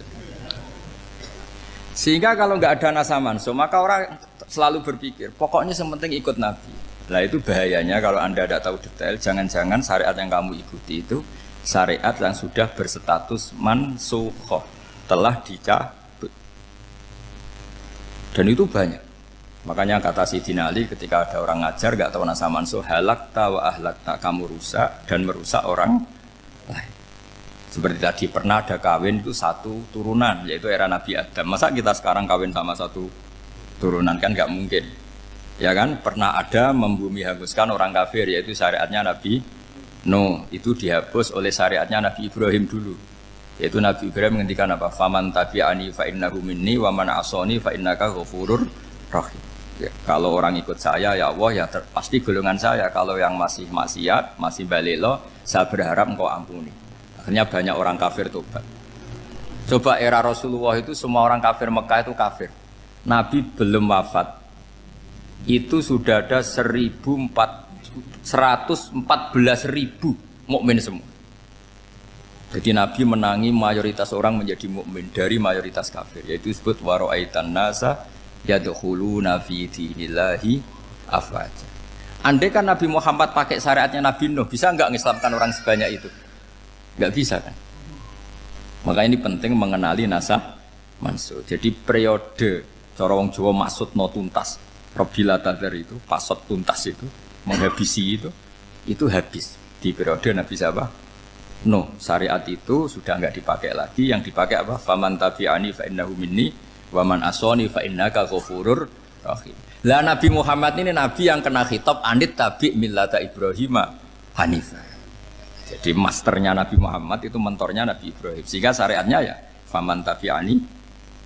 Sehingga kalau nggak ada nasa mansuh, maka orang selalu berpikir, pokoknya yang penting ikut Nabi. Nah itu bahayanya kalau Anda tidak tahu detail, jangan-jangan syariat yang kamu ikuti itu syariat yang sudah berstatus mansukhoh, telah dicabut. Dan itu banyak. Makanya kata Sayyidina Ali ketika ada orang ngajar nggak tahu nasa mansuh, halakta wa ahlakta, kamu rusak dan merusak orang lain. Seperti tadi pernah ada kawin itu satu turunan, yaitu era Nabi Adam. Masa kita sekarang kawin sama satu turunan, kan nggak mungkin. Ya kan, pernah ada membumi hanguskan orang kafir, yaitu syariatnya Nabi Nuh. Itu dihapus oleh syariatnya Nabi Ibrahim dulu. Yaitu Nabi Ibrahim menghentikan apa? Faman tabi'ani fa innahu minni wa man asoni fa innaka ghafurur rahim. Ya, kalau orang ikut saya ya Allah ya pasti golongan saya. Kalau yang masih maksiat, masih balelo, saya berharap engkau ampuni. Akhirnya banyak orang kafir tobat. Coba era Rasulullah itu semua orang kafir Mekah itu kafir. Nabi belum wafat. Itu sudah ada 114.000 mukmin semua. Jadi Nabi menangi mayoritas orang menjadi mukmin dari mayoritas kafir. Yaitu disebut wara'aitan nasa yadkhuluna fi dinillahi afwaja. Andai kan Nabi Muhammad pakai syariatnya Nabi Nuh, bisa enggak mengislamkan orang sebanyak itu? Nggak bisa kan? Maka ini penting mengenali nasa mansuh. Jadi periode cara wong Jawa maksud no tuntas, Robila Tadar itu pasot tuntas itu menghabisi itu habis di periode Nabi siapa? No, syariat itu sudah nggak dipakai lagi. Yang dipakai apa? Faman tabi'ani fa innahu minni wa man asoni fa innaka ghafurur rahim. Lah Nabi Muhammad ini nabi yang kena khitab anit tabi' millata Ibrahim hanifah. Jadi masternya Nabi Muhammad itu mentornya Nabi Ibrahim. Sehingga syariatnya ya faman tabi'ani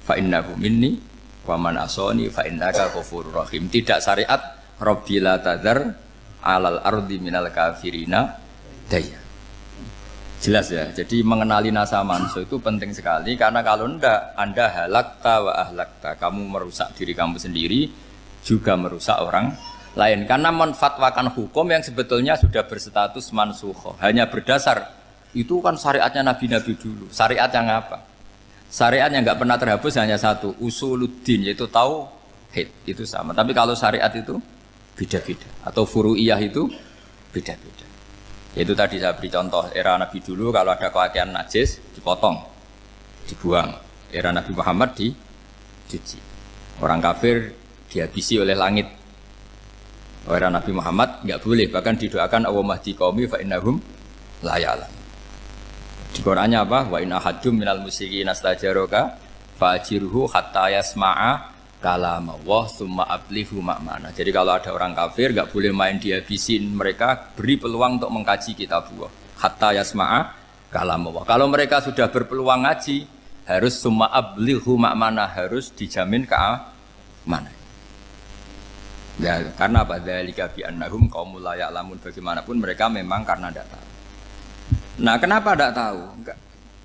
fa innahu minni wa man asoni fa innaka ghafurur rahim. Tidak syariat Rabbil tadzar alal ardi minal kafirina daya. Jelas ya. Jadi mengenali nasa manso itu penting sekali karena kalau ndak Anda halakta wa ahlakta, kamu merusak diri kamu sendiri juga merusak orang lain karena menfatwakan hukum yang sebetulnya sudah berstatus mansukh. Hanya berdasar itu kan syariatnya nabi-nabi dulu. Syariat yang apa? Syariat yang enggak pernah terhapus hanya satu, usuluddin yaitu tauhid. Itu sama. Tapi kalau syariat itu beda-beda atau furu'iyah itu beda-beda. Itu tadi saya beri contoh era Nabi dulu kalau ada pakaian najis dipotong, dibuang. Era Nabi Muhammad dicuci. Orang kafir dihabisi oleh langit. Era Nabi Muhammad enggak boleh, bahkan didoakan Allahumma hdi qaumi fa innahum la ya'lam. Di Qur'annya apa? Wa in ahadum minal musyrikin astajaraka fa'jirhu hatta yasma'a kalam Allah summa ablihu ma'mana. Jadi kalau ada orang kafir enggak boleh main dihabisin, mereka beri peluang untuk mengkaji kitabullah hatta yasma'a kalam Allah. Kalau mereka sudah berpeluang ngaji, harus summa ablihu ma'mana, harus dijamin keamanan. Ya, karena apa? Dzalika bi annahum qaumul la ya'lamun, bagaimanapun mereka memang karena tidak tahu. Nah, kenapa tidak tahu? Enggak.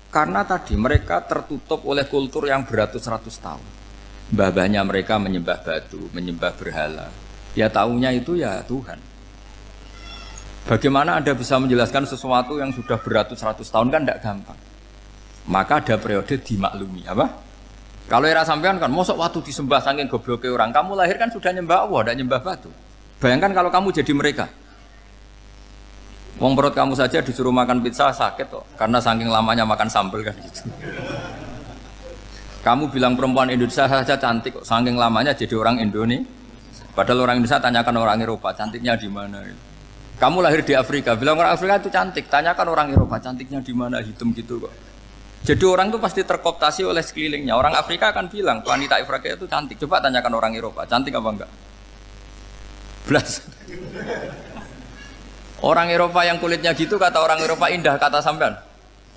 Karena tadi mereka tertutup oleh kultur yang beratus-ratus tahun. Mbah-mbahnya mereka menyembah batu, menyembah berhala. Ya tahunya itu ya Tuhan. Bagaimana Anda bisa menjelaskan sesuatu yang sudah beratus-ratus tahun kan tidak gampang. Maka ada periode dimaklumi, apa? Kalau era sampean kan, mosok waktu disembah saking gobloknya orang, kamu lahir kan sudah nyembah Allah, tidak nyembah batu. Bayangkan kalau kamu jadi mereka. Wong perut kamu saja disuruh makan pizza sakit kok, karena saking lamanya makan sambal kan gitu. Kamu bilang perempuan Indonesia saja cantik kok, saking lamanya jadi orang Indonesia. Padahal orang Indonesia tanyakan orang Eropa, cantiknya di mana? Kamu lahir di Afrika, bilang orang Afrika itu cantik, tanyakan orang Eropa, cantiknya di mana? Hitam gitu kok. Jadi orang itu pasti terkooptasi oleh sekelilingnya. Orang Afrika akan bilang wanita Afrika itu cantik. Coba tanyakan orang Eropa, cantik apa enggak? Belas. Orang Eropa yang kulitnya gitu kata orang Eropa indah, kata sampean.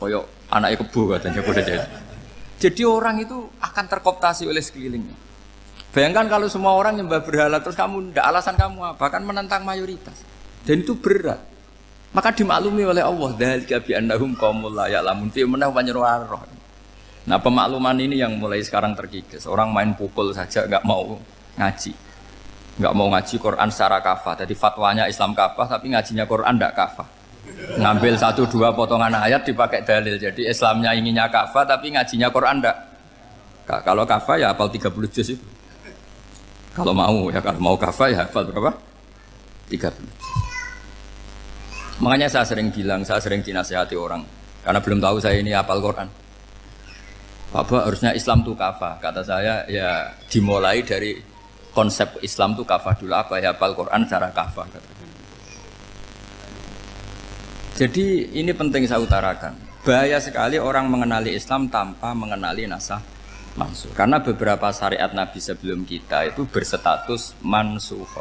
Koyok anaknya kebo katanya boleh jadi. Jadi orang itu akan terkooptasi oleh sekelilingnya. Bayangkan kalau semua orang nyembah berhala terus kamu ndak, alasan kamu apa? Kan menentang mayoritas. Dan itu berat. Maka dimaklumi oleh Allah, dzalika bi annahum qaumul la ya'lamun fi manah panyeruarah. Nah, pemakluman ini yang mulai sekarang terkikis. Orang main pukul saja enggak mau ngaji. Enggak mau ngaji Quran secara kafah. Jadi fatwanya Islam kafah tapi ngajinya Quran enggak kafah. Ngambil 1-2 potongan ayat dipakai dalil. Jadi Islamnya inginnya kafah tapi ngajinya Quran enggak. Kalau kafah ya hafal 30 juz itu. Kalau mau ya, kalau mau kafah ya hafal berapa? 30 juz. Makanya saya sering bilang, saya sering dinasihati orang karena belum tahu saya ini hafal Quran. Bapak harusnya Islam itu kafah. Kata saya ya dimulai dari konsep Islam itu kafah dulu, apa ya hafal Quran secara kafah. Jadi ini penting saya utarakan. Bahaya sekali orang mengenali Islam tanpa mengenali nasah mansukh. Karena beberapa syariat Nabi sebelum kita itu berstatus mansukh.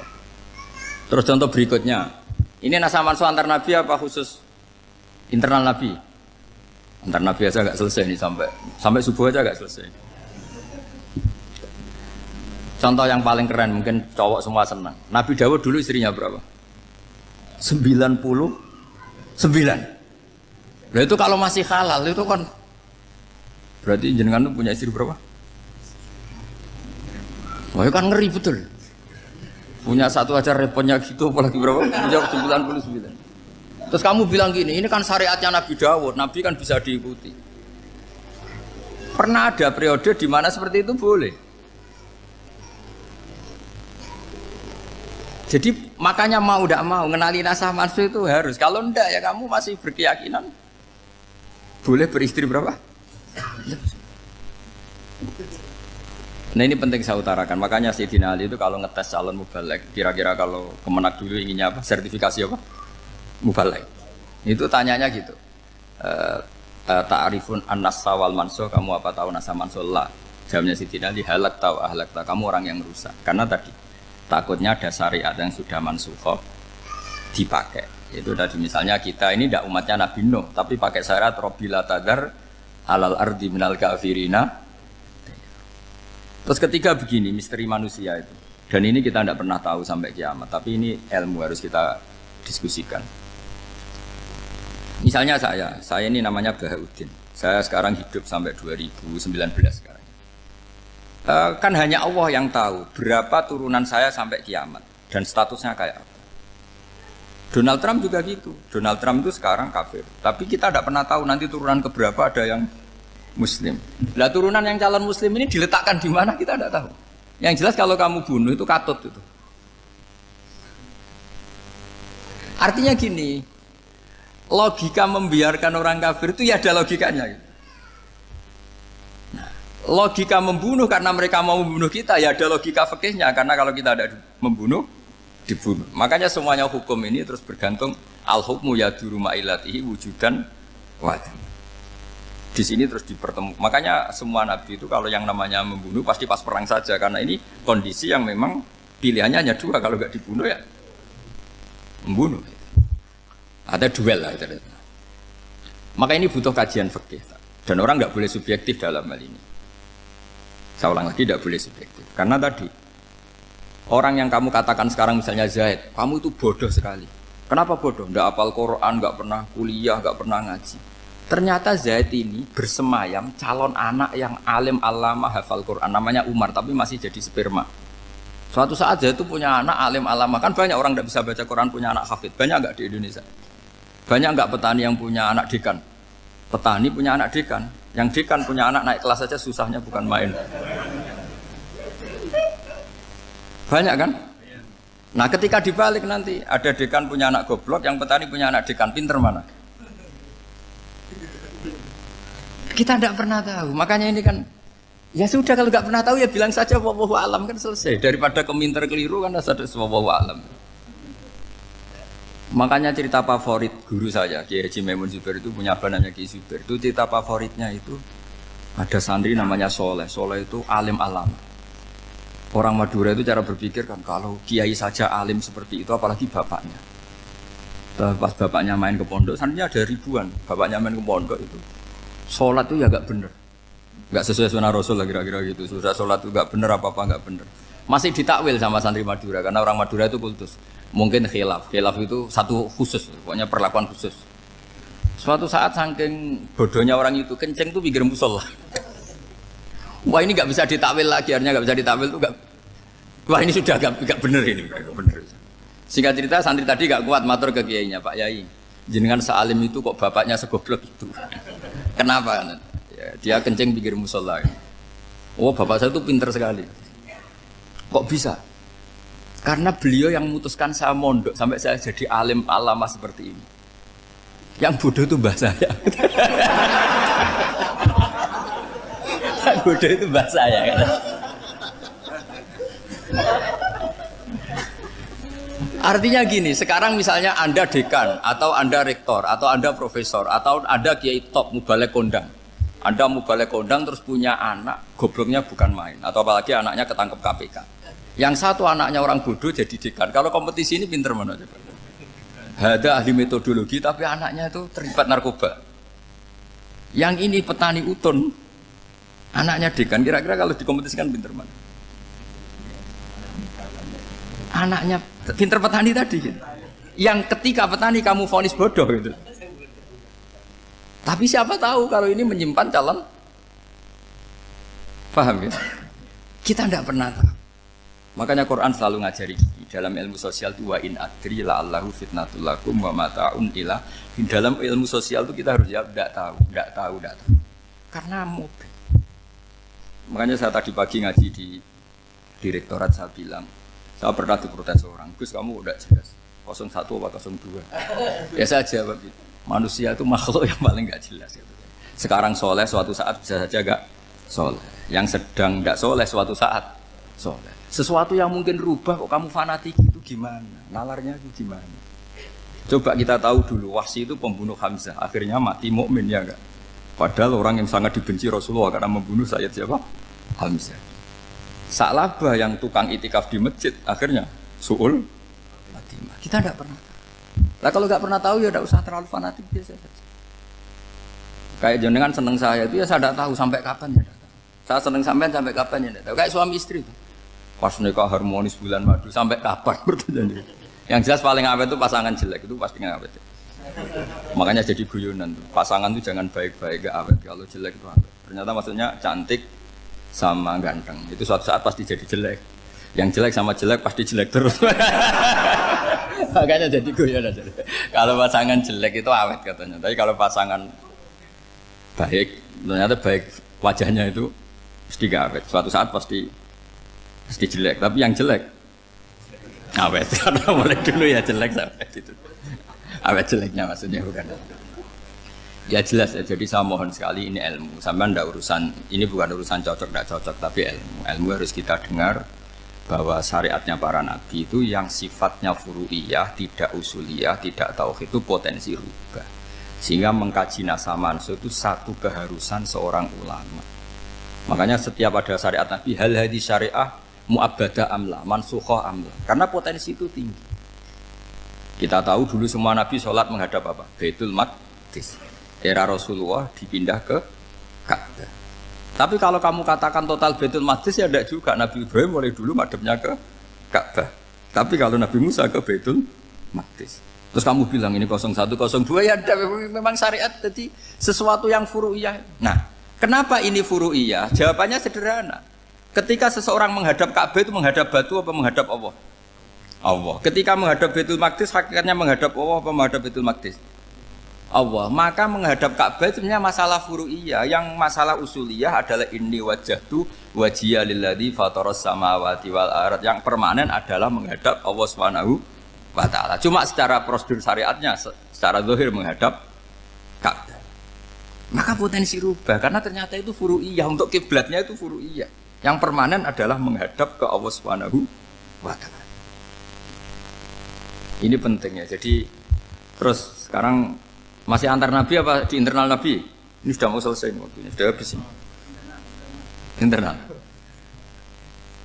Terus contoh berikutnya. Ini nasah mansukh antar Nabi apa khusus internal Nabi? Antar Nabi aja agak selesai nih sampai subuh aja agak selesai. Contoh yang paling keren mungkin cowok semua senang. Nabi Dawud dulu istrinya berapa? 99. Nah itu kalau masih halal itu kan berarti jenengan tuh punya istri berapa? Wah kan ngeri betul. Punya satu aja repotnya gitu, apalagi berapa? Punya 99. Terus kamu bilang gini, ini kan syariatnya Nabi Dawud, Nabi kan bisa diikuti. Pernah ada periode di mana seperti itu boleh. Jadi makanya mau tidak mau mengenali nasah mansukh itu harus. Kalau enggak ya kamu masih berkeyakinan boleh beristri berapa? Nah ini penting saya utarakan. Makanya Sayyidina Ali itu kalau ngetes calon mubaligh, kira-kira kalau Kemenak dulu inginnya apa? Sertifikasi apa? Mubaligh. Itu tanyanya gitu. Ta'rifun an-nassa wal mansukh, kamu apa tahu nasah mansukh? La. Jawabnya Sayyidina Ali, halak tahu ahlak tahu. Kamu orang yang rusak. Karena tadi takutnya ada syariat yang sudah mansukh dipakai. Itu tadi misalnya kita ini tidak umatnya Nabi Nuh, tapi pakai syariat Robbila tadar alal ardi minal kafirina. Terus ketiga begini, misteri manusia itu. Dan ini kita tidak pernah tahu sampai kiamat. Tapi ini ilmu harus kita diskusikan. Misalnya saya ini namanya Bahaudin. Saya sekarang hidup sampai 2019 sekarang. Kan hanya Allah yang tahu berapa turunan saya sampai kiamat dan statusnya kayak apa. Donald Trump juga gitu. Donald Trump itu sekarang kafir. Tapi kita tidak pernah tahu nanti turunan keberapa ada yang Muslim. Lah turunan yang calon Muslim ini diletakkan di mana kita tidak tahu. Yang jelas kalau kamu bunuh itu katut itu. Artinya gini, logika membiarkan orang kafir itu ya ada logikanya. Nah, logika membunuh karena mereka mau membunuh kita ya ada logika fikihnya karena kalau kita ada membunuh dibunuh. Makanya semuanya hukum ini terus bergantung al-hukmu yaduru ma'ilatihi wujudan wadah. Di sini terus dipertemukan. Makanya semua nabi itu kalau yang namanya membunuh pasti pas perang saja karena ini kondisi yang memang pilihannya hanya dua, kalau nggak dibunuh ya membunuh. Ada duel lah itu. Maka ini butuh kajian fikih dan orang nggak boleh subjektif dalam hal ini. Saya ulang lagi, tidak boleh subjektif karena tadi orang yang kamu katakan sekarang misalnya Zaid, kamu itu bodoh sekali. Kenapa bodoh? Nggak hafal Quran, nggak pernah kuliah, nggak pernah ngaji. Ternyata Zaid ini bersemayam calon anak yang alim alama hafal Quran, namanya Umar, tapi masih jadi sperma. Suatu saat Zaid itu punya anak alim alama, kan banyak orang tidak bisa baca Quran punya anak hafid, banyak nggak di Indonesia? Banyak nggak petani yang punya anak dekan? Petani punya anak dekan, yang dekan punya anak naik kelas saja susahnya bukan main. Banyak kan? Nah ketika dibalik nanti ada dekan punya anak goblok, yang petani punya anak dekan, pinter mana? Kita tidak pernah tahu, makanya ini kan ya sudah kalau nggak pernah tahu ya bilang saja wallahu alam kan selesai, daripada keminter keliru kan ada wallahu alam. Makanya cerita favorit guru saya Kiai Haji Maimun Zubair itu punya apa namanya Kiai Zubair, itu cerita favoritnya itu ada santri namanya Soleh. Soleh itu alim alam. Orang Madura itu cara berpikir kan kalau kiai saja alim seperti itu apalagi bapaknya. Pas bapaknya main ke pondok, santrinya ada ribuan, bapaknya main ke pondok itu sholat itu ya gak bener, gak sesuai sunnah Rasul lah kira-kira gitu. Sudah sholat itu gak bener, apa-apa gak bener. Masih ditakwil sama santri Madura karena orang Madura itu kultus. Mungkin khilaf itu satu khusus, pokoknya perlakuan khusus. Suatu saat saking bodohnya orang itu kenceng tuh pikir musola. Wah ini gak bisa ditakwil lagi, akhirnya gak bisa ditakwil tuh gak. Wah ini sudah gak bener ini, gak bener. Singkat cerita santri tadi gak kuat matur ke kiainya, Pak Yai, jenengan sealim itu kok bapaknya segoblok itu. Kenapa? Ya, dia kencing pikir musola. Oh bapak saya itu pinter sekali. Kok bisa? Karena beliau yang memutuskan saya mondok sampai saya jadi alim alama seperti ini. Yang bodoh itu mbah saya. Yang bodoh itu mbah saya kan? Artinya gini, sekarang misalnya Anda dekan, atau Anda rektor, atau Anda profesor, atau Anda kiai top, mubalek kondang. Anda mubalek kondang terus punya anak, gobloknya bukan main. Atau apalagi anaknya ketangkep KPK. Yang satu anaknya orang bodoh jadi dekan. Kalau kompetisi ini pinter mana coba? Ada ahli metodologi, tapi anaknya itu terlibat narkoba. Yang ini petani utun, anaknya dekan. Kira-kira kalau dikompetisikan pinter mana? Anaknya pinter petani tadi gitu. Yang ketika petani kamu vonis bodoh gitu. Tapi siapa tahu kalau ini menyimpan calon. Paham ya? Kita tidak pernah tahu. Makanya Quran selalu ngajari dalam ilmu sosial itu wa in adri la'allahu fitnatul lakum wa mata'un ila. Dalam ilmu sosial itu kita harus jawab tidak tahu. Karena mobil. Makanya saya tadi pagi ngaji di direktorat saya bilang, saya pernah diprotes orang, Gus kamu udah jelas 01 apa 02. Ya saya jawab gitu. Manusia itu makhluk yang paling gak jelas gitu. Sekarang soleh suatu saat bisa saja gak soleh. Yang sedang gak soleh suatu saat soleh. Sesuatu yang mungkin rubah kok kamu fanatik itu gimana? Nalarnya itu gimana? Coba kita tahu dulu Wahsy itu pembunuh Hamzah, akhirnya mati mukmin ya enggak? Padahal orang yang sangat dibenci Rasulullah karena membunuh Sayyid siapa? Hamzah. Sa'labah yang tukang itikaf di masjid akhirnya su'ul Fatimah. Kita tidak pernah tahu. Nah kalau nggak pernah tahu ya tidak usah terlalu fanatik biasa saja. Kayak jenengan seneng saya itu ya saya tidak tahu sampai kapan ya. Saya seneng sampai kapan ya tidak tahu. Kayak suami istri itu. Pas nikah harmonis bulan madu sampai kapan bertanya. Yang jelas paling awet itu pasangan jelek itu pasti awet. Makanya jadi guyonan tuh. Pasangan tuh jangan baik-baik gak awet. Kalau jelek itu awet. Ternyata maksudnya cantik sama ganteng. Itu suatu saat pasti jadi jelek. Yang jelek sama jelek pasti jelek terus. Makanya jadi guyonan. Kalau pasangan jelek itu awet katanya. Tapi kalau pasangan baik, ternyata baik wajahnya itu mesti gak awet. Suatu saat pasti jelek. Tapi yang jelek awet. Karena mulai dulu ya jelek sampai itu. Awet jeleknya maksudnya bukan. Ya jelas ya. Jadi saya mohon sekali ini ilmu. Sampai ndak urusan ini bukan urusan cocok ndak cocok tapi ilmu. Ilmu harus kita dengar bahwa syariatnya para nabi itu yang sifatnya furu'iyah, tidak usuliyah, tidak tauhid itu potensi rubah. Sehingga mengkaji nasab manusia itu satu keharusan seorang ulama. Makanya setiap ada syariat nabi hal hadis syariah mu'abbada amla, mansukha amla. Karena potensi itu tinggi. Kita tahu dulu semua nabi sholat menghadap apa? Baitul Maqdis. Era Rasulullah dipindah ke Ka'bah. Tapi kalau kamu katakan total Baitul Maqdis ya tidak juga. Nabi Ibrahim mulai dulu madhabnya ke Ka'bah. Tapi kalau Nabi Musa ke Baitul Maqdis. Terus kamu bilang ini 0102 ya ada memang syariat jadi sesuatu yang furu'iyah. Nah, kenapa ini furu'iyah? Jawabannya sederhana. Ketika seseorang menghadap Ka'bah itu menghadap batu apa menghadap Allah? Allah. Ketika menghadap Baitul Maqdis hakikatnya menghadap Allah apa menghadap Baitul Maqdis? Allah. Maka menghadap Ka'bah itu sebenarnya masalah furu'iyah. Yang masalah usuliyah adalah inni wajjahtu wajhiya lilladzi fataras samawati wal ardh. Yang permanen adalah menghadap Allah Subhanahu wa taala. Cuma secara prosedur syariatnya secara zahir menghadap Ka'bah. Maka potensi rubah karena ternyata itu furu'iyah. Untuk kiblatnya itu furu'iyah. Yang permanen adalah menghadap ke Allah Subhanahu wa taala. Ini penting ya. Jadi terus sekarang masih antar nabi apa di internal nabi? Ini sudah mau selesai waktunya, sudah habis ini. Internal.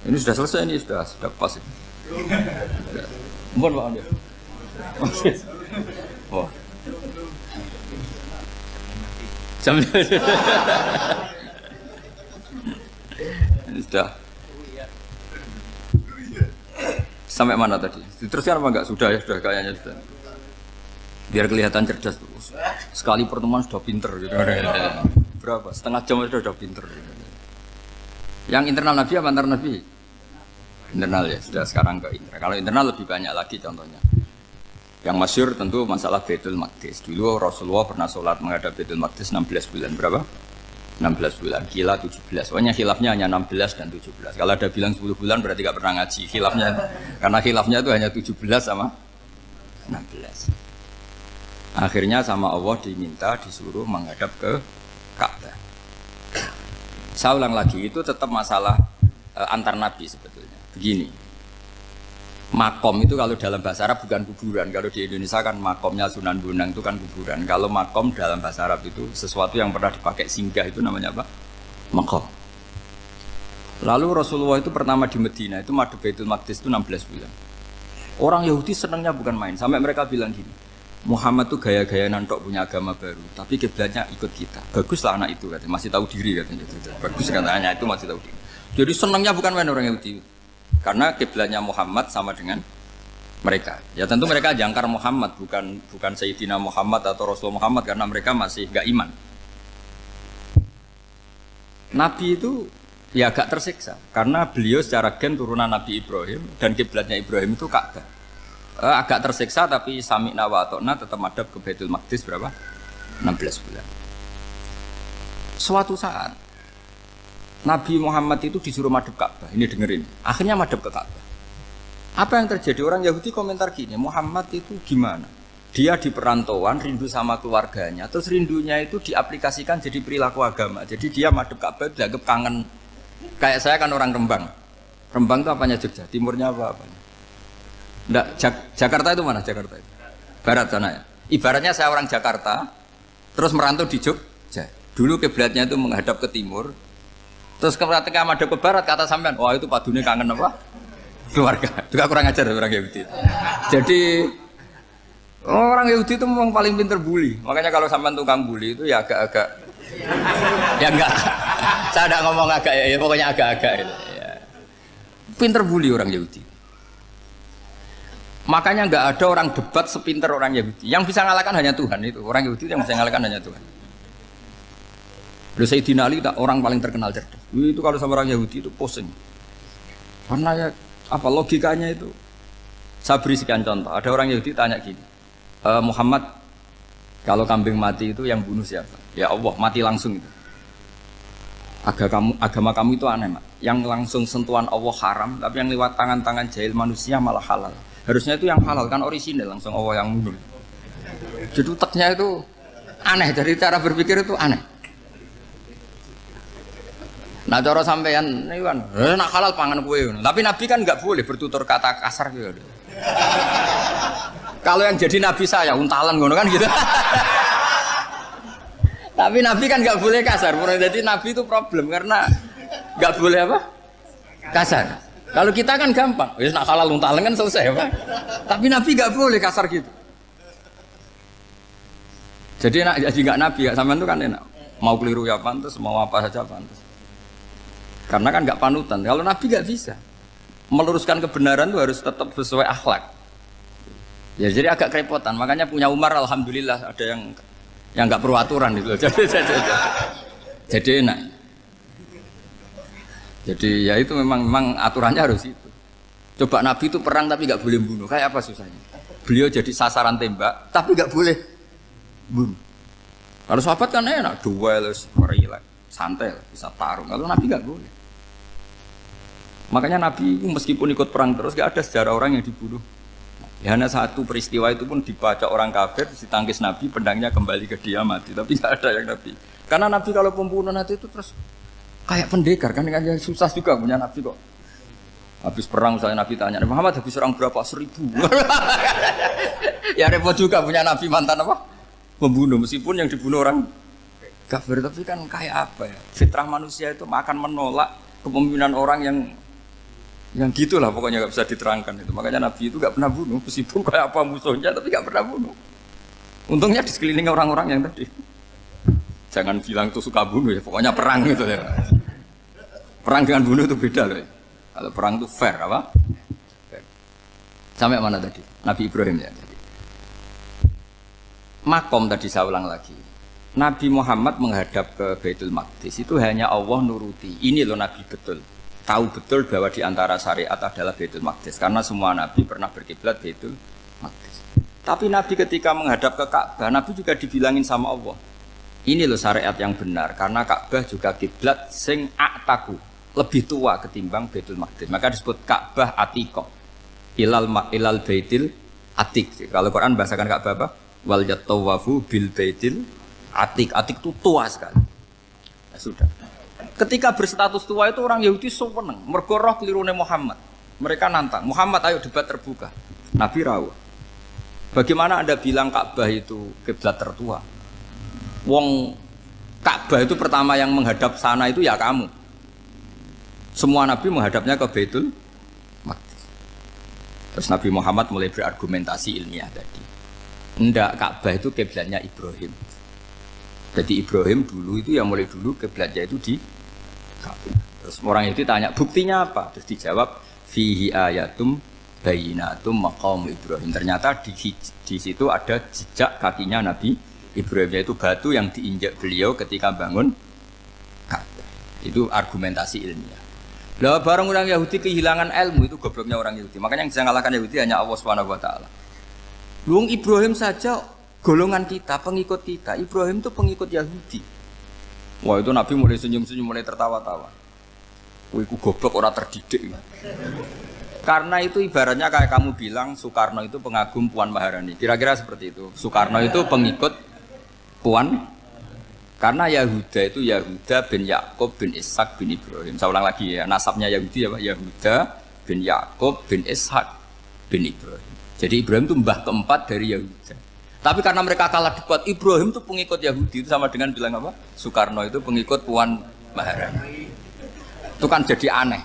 Ini sudah selesai ini sudah pas ini. Mohon maaf ya. Oh. Jam ini sudah. Sampai mana tadi? Diteruskan apa enggak? Sudah ya, sudah kayaknya sudah. Biar kelihatan cerdas terus. Sekali pertemuan sudah pinter gitu. Berapa? Setengah jam sudah pinter. Yang internal nabi apa antar nabi? Internal ya, sudah sekarang ke internal. Kalau internal lebih banyak lagi contohnya. Yang masyhur tentu masalah Baitul Maqdis. Dulu Rasulullah pernah sholat menghadap Baitul Maqdis 16 bulan. Berapa? 16 bulan, kila 17. Pokoknya khilafnya hanya 16 dan 17. Kalau ada bilang 10 bulan berarti gak pernah ngaji khilafnya. Karena khilafnya itu hanya 17 sama 16. Akhirnya sama Allah diminta disuruh menghadap ke Ka'bah. Saya ulang lagi, itu tetap masalah antar nabi sebetulnya. Begini, makom itu kalau dalam bahasa Arab bukan kuburan. Kalau di Indonesia kan makomnya Sunan Bonang itu kan kuburan. Kalau makom dalam bahasa Arab itu sesuatu yang pernah dipakai singgah itu namanya apa? Makom. Lalu Rasulullah itu pertama di Medina itu madhab Baitul Maqdis itu 16 bulan. Orang Yahudi senangnya bukan main. Sampai mereka bilang gini, Muhammad tuh gaya-gaya nantok punya agama baru, tapi kiblatnya ikut kita. Baguslah anak itu katanya, masih tahu diri katanya. Bagus katanya itu masih tahu diri. Jadi senangnya bukan main orang Yahudi. Karena kiblatnya Muhammad sama dengan mereka. Ya tentu mereka jangkar Muhammad, bukan Sayyidina Muhammad atau Rasul Muhammad karena mereka masih gak iman. Nabi itu ya agak tersiksa karena beliau secara gen turunan Nabi Ibrahim dan kiblatnya Ibrahim itu Ka'bah. Agak tersiksa tapi sami'na wa ata'na tetap madhab ke Baitul Maqdis berapa? 16 bulan. Suatu saat Nabi Muhammad itu disuruh madhab Ka'bah. Ini dengerin. Akhirnya madhab ke Ka'bah. Apa yang terjadi? Orang Yahudi komentar gini, Muhammad itu gimana? Dia di perantauan, rindu sama keluarganya. Terus rindunya itu diaplikasikan jadi perilaku agama. Jadi dia madhab Ka'bah dianggap kangen. Kayak saya kan orang Rembang. Rembang itu apanya Jogja? Timurnya apa-apanya? Enggak, Jakarta itu mana Jakarta itu? Barat sana ya. Ibaratnya saya orang Jakarta, terus merantau di Jogja. Dulu kiblatnya itu menghadap ke timur. Terus ketika madhab ke barat kata sampean, wah itu padunya kangen apa? Keluarga. Juga kurang ajar orang Yahudi. Jadi orang Yahudi itu memang paling pinter bully. Makanya kalau sampean tukang bully itu ya agak-agak ya enggak. Saya enggak ngomong agak ya, pokoknya agak-agak ya. Pinter bully orang Yahudi. Makanya nggak ada orang debat sepinter orang Yahudi. Yang bisa ngalahkan hanya Tuhan itu. Orang Yahudi yang bisa ngalahkan hanya Tuhan. Lalu Sayyidina Ali orang paling terkenal cerdas. Itu kalau sama orang Yahudi itu pusing. Karena ya apa logikanya itu? Saya beri sekian contoh. Ada orang Yahudi tanya gini, Muhammad, kalau kambing mati itu yang bunuh siapa? Ya Allah, mati langsung itu. Agama kamu itu aneh, Mak. Yang langsung sentuhan Allah haram, tapi yang lewat tangan-tangan jahil manusia malah halal. Harusnya itu yang halal kan orisinil, langsung Allah yang bunuh. Jadi utaknya itu aneh, dari cara berpikir itu aneh. Nah cara sampean ini kan, nak halal pangan kue. Tapi Nabi kan nggak boleh bertutur kata kasar gitu. Kalau yang jadi Nabi saya untalan ngono kan gitu. Tapi Nabi kan nggak boleh kasar. Jadi Nabi itu problem karena nggak boleh apa? Kasar. Kalau kita kan gampang, wis nak halal untalan kan selesai apa? Tapi Nabi nggak boleh kasar gitu. Jadi nak jadi nggak Nabi, nggak sampean itu kan enak. Mau keliru ya pantas, mau apa saja pantas. Karena kan nggak panutan. Kalau Nabi nggak bisa meluruskan kebenaran itu harus tetap sesuai akhlak. Ya jadi agak kerepotan. Makanya punya Umar alhamdulillah ada yang nggak perlu aturan gitu. Jadi enak. Jadi ya itu memang aturannya harus itu. Coba Nabi itu perang tapi nggak boleh bunuh. Kayak apa susahnya? Beliau jadi sasaran tembak tapi nggak boleh bunuh. Kalau sahabat kan enak, duel, relax, santai, bisa tarung. Kalau Nabi nggak boleh. Makanya Nabi meskipun ikut perang terus gak ada sejarah orang yang dibunuh. Ya, hanya satu peristiwa itu pun dibaca orang kafir, ditangkis Nabi, pedangnya kembali ke dia mati. Tapi gak ada yang Nabi. Karena Nabi kalau pembunuh nanti itu terus kayak pendekar kan susah juga punya Nabi kok. Habis perang saya Nabi tanya, Muhammad habis perang berapa? 1000. Ya repot juga punya Nabi mantan apa? Pembunuh meskipun yang dibunuh orang kafir, tapi kan kayak apa ya? Fitrah manusia itu akan menolak kepemimpinan orang yang gitulah pokoknya nggak bisa diterangkan itu. Makanya Nabi itu nggak pernah bunuh meskipun kayak apa musuhnya, tapi nggak pernah bunuh. Untungnya di sekeliling orang-orang yang tadi. Jangan bilang tuh suka bunuh ya, pokoknya perang gitu ya. Perang dengan bunuh itu beda loh ya. Kalau perang itu fair apa? Fair. Sampai mana tadi? Nabi Ibrahim ya. Makom tadi saya ulang lagi. Nabi Muhammad menghadap ke Baitul Maqdis itu hanya Allah nuruti. Ini loh Nabi betul. Tahu betul bahwa di antara syariat adalah Baitul Maqdis karena semua Nabi pernah berkiblat Baitul Maqdis. Tapi Nabi ketika menghadap ke Ka'bah, Nabi juga dibilangin sama Allah. Ini loh syariat yang benar karena Ka'bah juga kiblat sing a'taku, lebih tua ketimbang Baitul Maqdis. Maka disebut Ka'bah Atiqah. Ilal Baitil Atiq. Kalau Quran bahasakan Ka'bah apa? Wal yatawafu bil Baitil Atiq. Atiq itu tua sekali. Ya sudah. Ketika berstatus tua itu orang Yahudi seneng, mergo roh kelirune Muhammad. Mereka nantang, Muhammad ayo debat terbuka. Nabi rawuh. Bagaimana Anda bilang Ka'bah itu kiblat tertua? Wong Ka'bah itu pertama yang menghadap sana itu ya kamu. Semua Nabi menghadapnya ke Baitul Maqdis. Terus Nabi Muhammad mulai berargumentasi ilmiah tadi. Enggak, Ka'bah itu kiblatnya Ibrahim. Jadi Ibrahim dulu itu yang mulai dulu kiblatnya itu di Ka'bah. Terus orang itu tanya buktinya apa? Terus dijawab fihi ayatum bayinatum maqam Ibrahim. Ternyata di situ ada jejak kakinya Nabi Ibrahim, yaitu batu yang diinjak beliau ketika bangun Ka'bah. Itu argumentasi ilmiah. Lah barang orang Yahudi kehilangan ilmu itu gobloknya orang Yahudi. Makanya yang bisa mengalahkan Yahudi hanya Allah Subhanahu wa taala. Luang Ibrahim saja golongan kita, pengikut kita. Ibrahim itu pengikut Yahudi. Wah itu Nabi mulai senyum-senyum, mulai tertawa-tawa. Wih, ku goblok orang terdidik. Karena itu ibaratnya kayak kamu bilang Soekarno itu pengagum Puan Maharani. Kira-kira seperti itu. Soekarno itu pengikut Puan. Karena Yahuda itu Yahuda bin Yakub bin Ishak bin Ibrahim. Saya ulang lagi ya, nasabnya Yahudi apa? Yahuda bin Yakub bin Ishak bin Ibrahim. Jadi Ibrahim itu mbah keempat dari Yahuda. Tapi karena mereka kalah debat, Ibrahim itu pengikut Yahudi, itu sama dengan bilang apa? Soekarno itu pengikut Puan Maharani. Itu kan jadi aneh.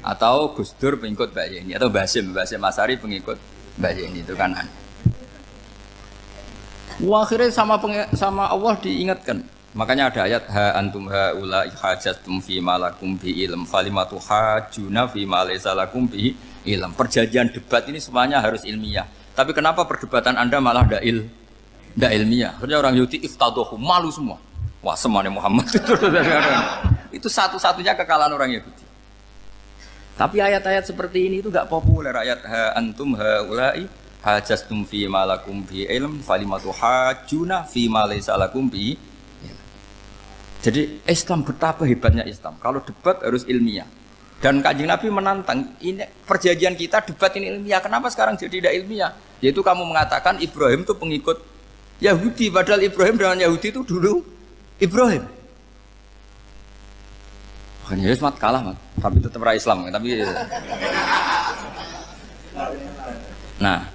Atau Gus Dur pengikut Mbak Yeni, atau Basim Asari pengikut Mbak Yeni, itu kan aneh. Akhirnya sama Allah diingatkan, Makanya ada ayat ha antum haula hajjatum fi malakum bi ilm falimatu hajuna fi ma laysa lakum bi ilm. Perjanjian debat ini semuanya harus ilmiah. Tapi kenapa perdebatan Anda malah ndak ilmiah? Akhirnya orang Yahudi iftadohu, malu semua. Wah, semuanya Muhammad itu satu-satunya kekalahan orang Yahudi. Tapi ayat-ayat seperti ini itu enggak populer. Ayat ha antum haula'i hajjastum fi malakum bi ilm falimatu hajuna fi ma laysa lakum bi. Jadi Islam betapa hebatnya Islam. Kalau debat harus ilmiah. Dan Kanjeng Nabi menantang, ini perjanjian kita debat ini ilmiah. Kenapa sekarang jadi tidak ilmiah? Yaitu kamu mengatakan Ibrahim itu pengikut Yahudi, padahal Ibrahim dengan Yahudi itu dulu Ibrahim. Makanya Yesus kalah, man. Tapi tetap ra Islam. Tapi nah,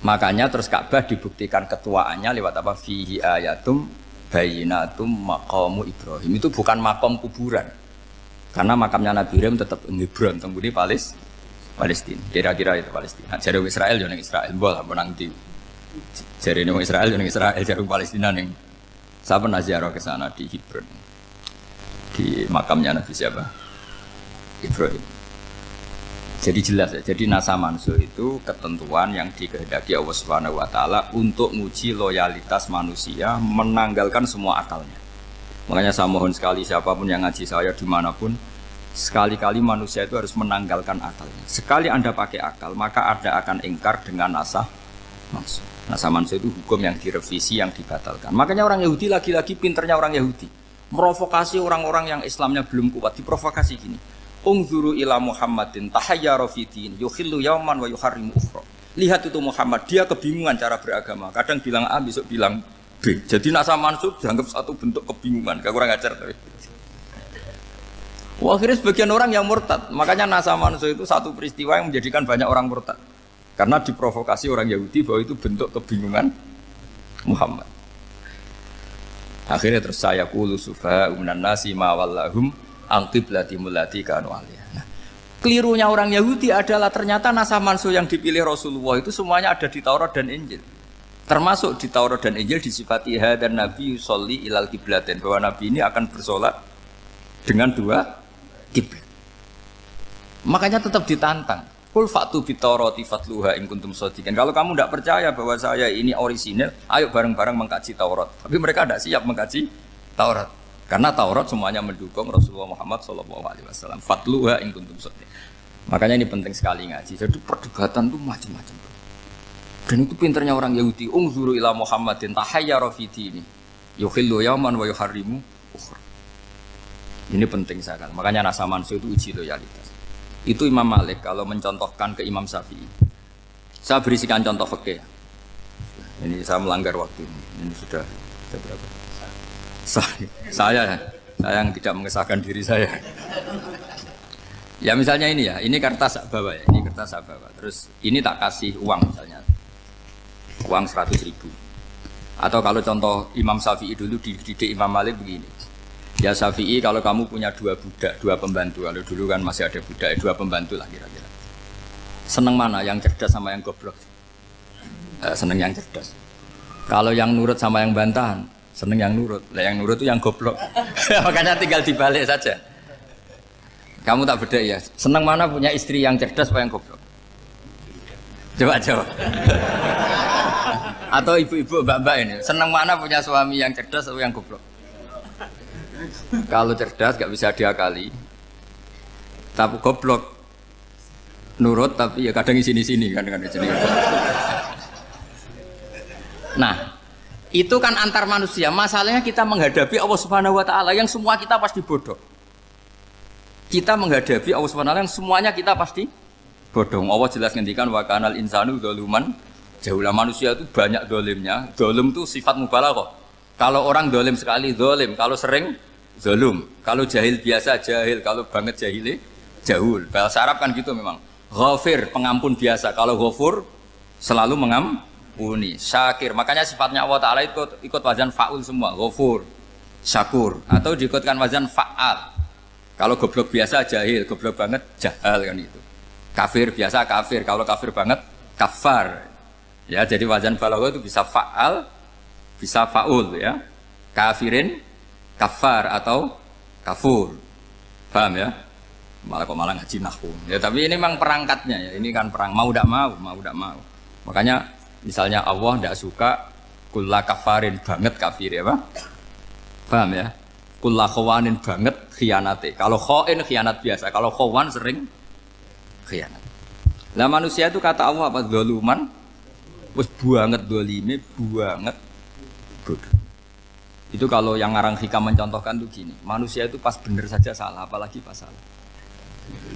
makanya terus Ka'bah dibuktikan ketuaannya lewat apa? Fihi ayatum bayinatum maqamu Ibrahim. Itu bukan makom kuburan. Karena makamnya Nabi Ibrahim tetap Hebron, tenggudi Palestina. Kira-kira itu Palestina. Jari Israel yo ning Israel, mbok menang di. Jari ning Israel yo ning Israel, jari Palestina ning. Saya pernah ziarah ke sana di Hebron. Di makamnya Nabi siapa? Ibrahim. Jadi jelas ya. Jadi nasa mansuh itu ketentuan yang dikehendaki Allah Subhanahu wa taala untuk menguji loyalitas manusia, menanggalkan semua akalnya. Makanya saya mohon sekali siapapun yang ngaji saya dimanapun, sekali-kali manusia itu harus menanggalkan akalnya. Sekali Anda pakai akal, maka Anda akan ingkar dengan nasa mansuh. Nasa mansuh itu hukum yang direvisi, yang dibatalkan. Makanya orang Yahudi lagi-lagi pinternya orang Yahudi. Merovokasi orang-orang yang Islamnya belum kuat, diprovokasi gini. Ungzuru ila Muhammadin tahayyara fi din yukhillu yawman wa yuharrimu ukhra. Lihat itu Muhammad, dia kebingungan cara beragama. Kadang bilang A, besok bilang B. Jadi nasa mansuh dianggap satu bentuk kebingungan. Gak kurang ajar tapi. Wah, akhirnya sebagian orang yang murtad. Makanya nasa mansuh itu satu peristiwa yang menjadikan banyak orang murtad. Karena diprovokasi orang Yahudi bahwa itu bentuk kebingungan Muhammad. Akhirnya terus saya qulu sufaha minan nasi ma wallahum an qiblatimul lati kanu alaiha. Nah, kelirunya orang Yahudi adalah ternyata nasa mansuh yang dipilih Rasulullah itu semuanya ada di Taurat dan Injil. Termasuk di Taurat dan Injil disifati dan Nabi sholli ilal qiblatain, bahwa Nabi ini akan bersolat dengan dua kiblat. Makanya tetap ditantang. Qul fa'tu bit-taurati fatluha in kuntum shadiqin. Kalau kamu tidak percaya bahwa saya ini orisinil, ayo bareng-bareng mengkaji Taurat. Tapi mereka tidak siap mengkaji Taurat. Karena Taurat semuanya mendukung Rasulullah Muhammad SAW. Fatluha in kuntum shadiqin. Makanya ini penting sekali ngaji. Jadi perdebatan itu macam-macam. Dan itu pinternya orang Yahudi. Ungzuru ila Muhammadin tahayyara fi dini yukhillu yawman wa yuharrimu ukhra. Ini penting sekali. Makanya nasa mansuh itu uji loyalitas. Itu Imam Malik kalau mencontohkan ke Imam Syafi'i. Saya berisikan contoh fikih. Ini saya melanggar waktu ini. Ini sudah berapa? Saya yang tidak mengesahkan diri saya. Ya misalnya ini ya, ini kertas saya bawa ya, ini kertas saya bawa. Terus ini tak kasih uang misalnya, uang 100.000. Atau kalau contoh Imam Syafi'i dulu dididik Imam Malik begini. Ya Syafi'i, kalau kamu punya dua budak, dua pembantu, kalau dulu kan masih ada budak, dua pembantu lah kira-kira. Seneng mana, yang cerdas sama yang goblok? Seneng yang cerdas. Kalau yang nurut sama yang bantahan, seneng yang nurut. Lah yang nurut itu yang goblok. Makanya tinggal dibalik saja. Kamu tak beda ya. Seneng mana punya istri yang cerdas apa yang goblok? Coba jawab. Atau ibu-ibu, mbak-mbak ini, seneng mana punya suami yang cerdas atau yang goblok? Kalau cerdas gak bisa diakali, tapi goblok nurut tapi ya kadang di sini kan dengan sini. Nah, itu kan antar manusia. Masalahnya kita menghadapi Allah Subhanahu wa taala yang semua kita pasti bodoh. Kita menghadapi Allah Subhanahu wa taala yang semuanya kita pasti bodoh. Allah jelas ngendikan wa kanal insanu dzaluman jahula. Manusia itu banyak dolimnya. Dolim itu sifat mubalaghah. Kalau orang dolim sekali dolim, kalau sering zalum, kalau jahil biasa jahil, kalau banget jahili jahul. Bahasa Arab kan gitu memang. Ghafir, pengampun biasa. Kalau ghafur selalu mengampuni. Syakir, makanya sifatnya Allah Ta'ala ikut wazan fa'ul semua. Ghafur, syakur. Atau diikutkan wazan fa'al. Kalau goblok biasa jahil, goblok banget jahal kan itu. Kafir biasa kafir, kalau kafir banget kafar. Ya, jadi wazan balagha itu bisa fa'al, bisa fa'ul ya. Kafirin kafar atau kafur. Paham ya? Malah kok malah ngaji nahwu. Ya tapi ini memang perangkatnya ya. Ini kan perang mau tidak mau. Makanya misalnya Allah tidak suka kulla kafarin banget kafir ya, Pak? Paham ya? Kulla khawanin banget khianate. Kalau khain khianat biasa, kalau khawan sering khianat. Lah manusia itu kata Allah apa? Zaluman wis banget dolime, banget bodoh. Itu kalau yang ngarang hikam mencontohkan tuh gini, manusia itu pas bener saja salah, apalagi pas salah.